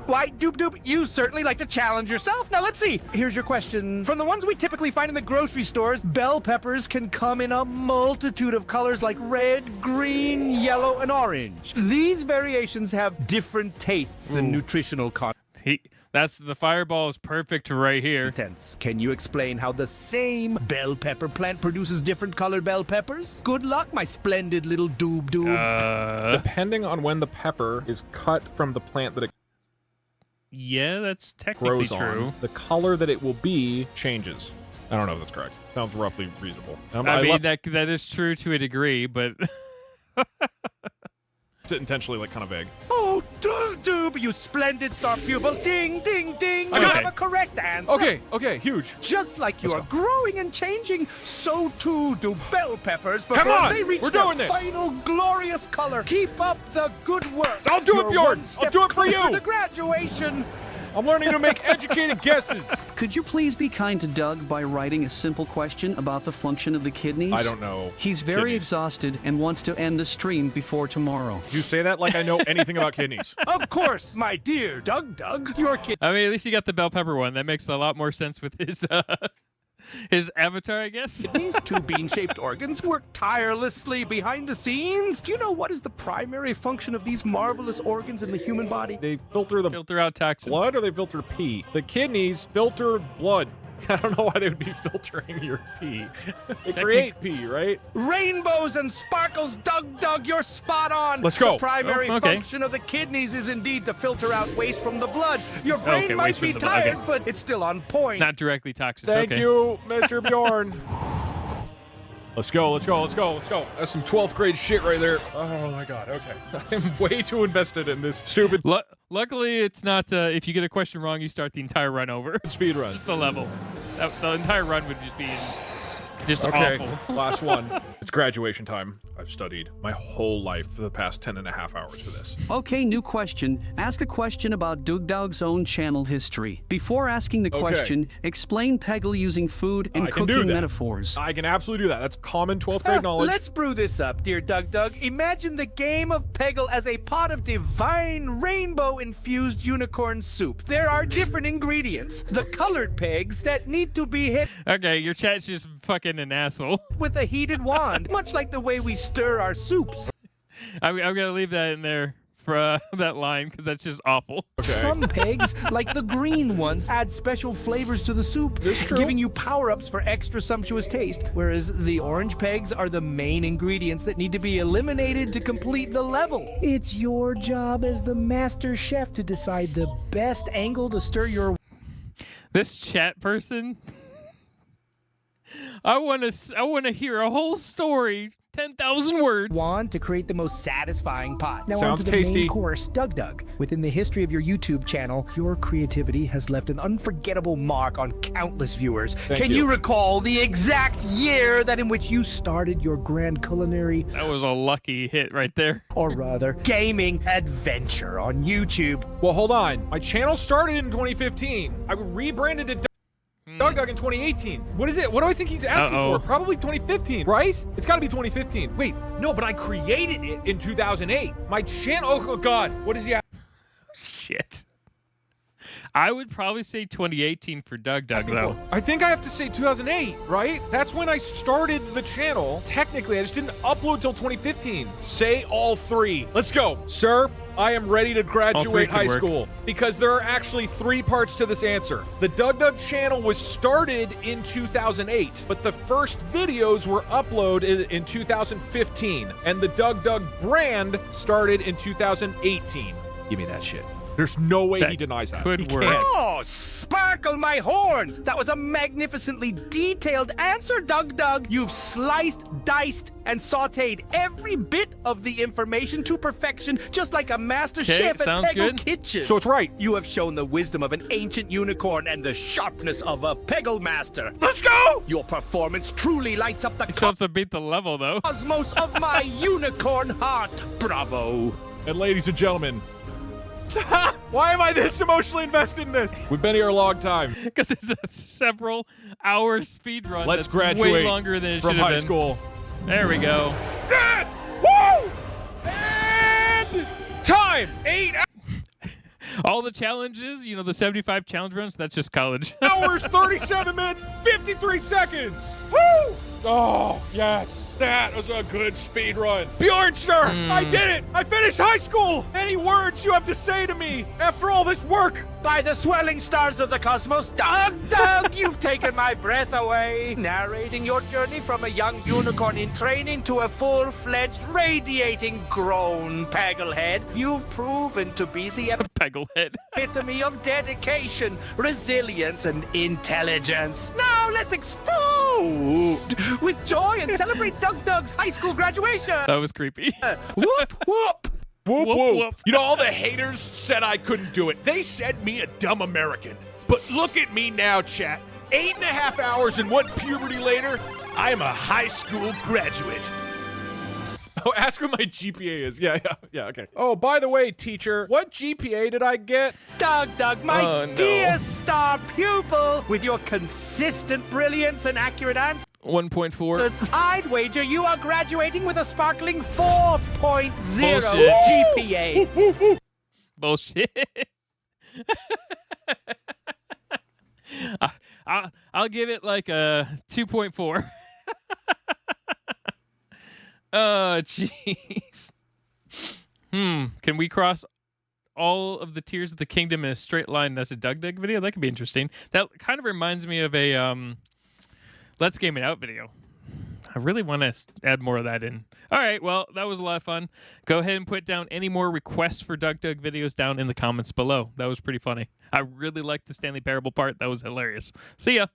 Why, DougDoug, you certainly like to challenge yourself. Now, let's see. Here's your question. From the ones we typically find in the grocery stores, bell peppers can come in a multitude of colors like red, green, yellow, and orange. These variations have different tastes and nutritional content. That's the fireball is perfect right here. Can you explain how the same bell pepper plant produces different colored bell peppers? Good luck, my splendid little doob. Depending on when the pepper is cut from the plant that it Yeah, that's technically grows true. on, the color that it will be changes. I don't know if that's correct. Sounds roughly reasonable. I mean, that is true to a degree, but it's intentionally like kind of vague. Oh, doob, you splendid star pupil. Ding, ding, ding. You have a correct answer. Okay, huge. Just like you are growing and changing, so too do bell peppers Come before on, they reach we're their doing this. final glorious color. Keep up the good work. I'll do it, You're Bjorn. one I'll step do it for closer you. to graduation. I'm learning to make educated guesses. Could you please be kind to Doug by writing a simple question about the function of the kidneys? I don't know. He's very exhausted and wants to end the stream before tomorrow. You say that like I know anything about kidneys. Of course, my dear DougDoug, your kid. I mean, at least you got the bell pepper one. That makes a lot more sense with his avatar, I guess. These two bean-shaped organs work tirelessly behind the scenes. Do you know what is the primary function of these marvelous organs in the human body? They filter out toxins. Blood, or they filter pee? The kidneys filter blood. I don't know why they would be filtering your pee. They create pee, right? Rainbows and sparkles, DougDoug, you're spot on. Let's go. The primary okay. function of the kidneys is indeed to filter out waste from the blood. Your brain might waste be from the blood. tired, Okay. but it's still on point. Not directly toxic. Thank you, Mr. Bjorn. Let's go. That's some 12th grade shit right there. Oh my god, okay. I'm way too invested in this stupid Luckily, it's not. If you get a question wrong, you start the entire run over. speed run. Just the level. The entire run would just be just awful. Last one. It's graduation time. I've studied my whole life for the past 10.5 hours for this. Okay, new question. Ask a question about DougDoug's own channel history. Before asking the question, explain Peggle using food and cooking metaphors. I can absolutely do that. That's common 12th grade knowledge. Let's brew this up, dear DougDoug. Imagine the game of Peggle as a pot of divine rainbow-infused unicorn soup. There are different ingredients. The colored pegs that need to be hit Okay, your chat's just fucking an asshole. with a heated wand, much like the way we stir our soups. I'm gonna leave that in there for that line because that's just awful. Some pegs, like the green ones, add special flavors to the soup, giving you power-ups for extra sumptuous taste, whereas the orange pegs are the main ingredients that need to be eliminated to complete the level. It's your job as the master chef to decide the best angle to stir your... This chat person, I want to hear a whole story, 10,000 words. wand to create the most satisfying pot. Now Sounds on to the tasty. main course, DougDoug. Within the history of your YouTube channel, your creativity has left an unforgettable mark on countless viewers. Can you recall the exact year that in which you started your grand culinary, That was a lucky hit right there. or rather, gaming adventure on YouTube? Well, hold on. My channel started in 2015. I rebranded to DougDoug in 2018. What is it? What do I think he's asking for? Probably 2015, right? It's got to be 2015. Wait, no, but I created it in 2008. My channel, oh god, what is he asking? Shit. I would probably say 2018 for DougDoug, though. I think I have to say 2008, right? That's when I started the channel. Technically, I just didn't upload till 2015. Say all three. Let's go. Sir, I am ready to graduate high school because there are actually 3 parts to this answer. The DougDoug channel was started in 2008, but the first videos were uploaded in 2015, and the DougDoug brand started in 2018. Give me that shit. There's no way he denies that. Could He work. can't. Oh, sparkle my horns! That was a magnificently detailed answer, DougDoug. You've sliced, diced, and sautéed every bit of the information to perfection, just like a master chef at sounds Peggle good. Kitchen. So it's right. You have shown the wisdom of an ancient unicorn and the sharpness of a Peggle master. Let's go! Your performance truly lights up the He still has to beat the level, though. cosmos of my unicorn heart. Bravo. And ladies and gentlemen, why am I this emotionally invested in this? We've been here a long time. Because it's a several-hour speed run. Let's that's graduate way longer than it from should have high been. school. There we go. Yes! Woo! And time! 8 All the challenges, you know, the 75 challenge runs, that's just college. hours, 37 minutes, 53 seconds. Woo! Oh, yes. That was a good speed run. Bjorn, sir, I did it. I finished high school. Any words you have to say to me after all this work? By the swelling stars of the cosmos, DougDoug, you've taken my breath away. Narrating your journey from a young unicorn in training to a full-fledged, radiating, grown Pegglehead, you've proven to be the Pegglehead epitome of dedication, resilience, and intelligence. Now let's explode with joy and celebrate DougDoug's high school graduation. That was creepy. Whoop, whoop. Whoop, Whoop, whoop. whoop. You know, all the haters said I couldn't do it. They said me a dumb American. But look at me now, chat. 8.5 hours and 1 puberty later, I am a high school graduate. Oh, ask what my GPA is. Yeah, okay. Oh, by the way, teacher, what GPA did I get? DougDoug, my dear star pupil, with your consistent brilliance and accurate answers, 1.4. I'd wager you are graduating with a sparkling 4.0 Bullshit. GPA. Bullshit. I'll give it like a 2.4. Oh, jeez. Can we cross all of the tiers of the kingdom in a straight line? That's a DougDoug video? That could be interesting. That kind of reminds me of a Let's Game It Out video. I really want to add more of that in. All right, well, that was a lot of fun. Go ahead and put down any more requests for DougDoug videos down in the comments below. That was pretty funny. I really liked the Stanley Parable part. That was hilarious. See ya.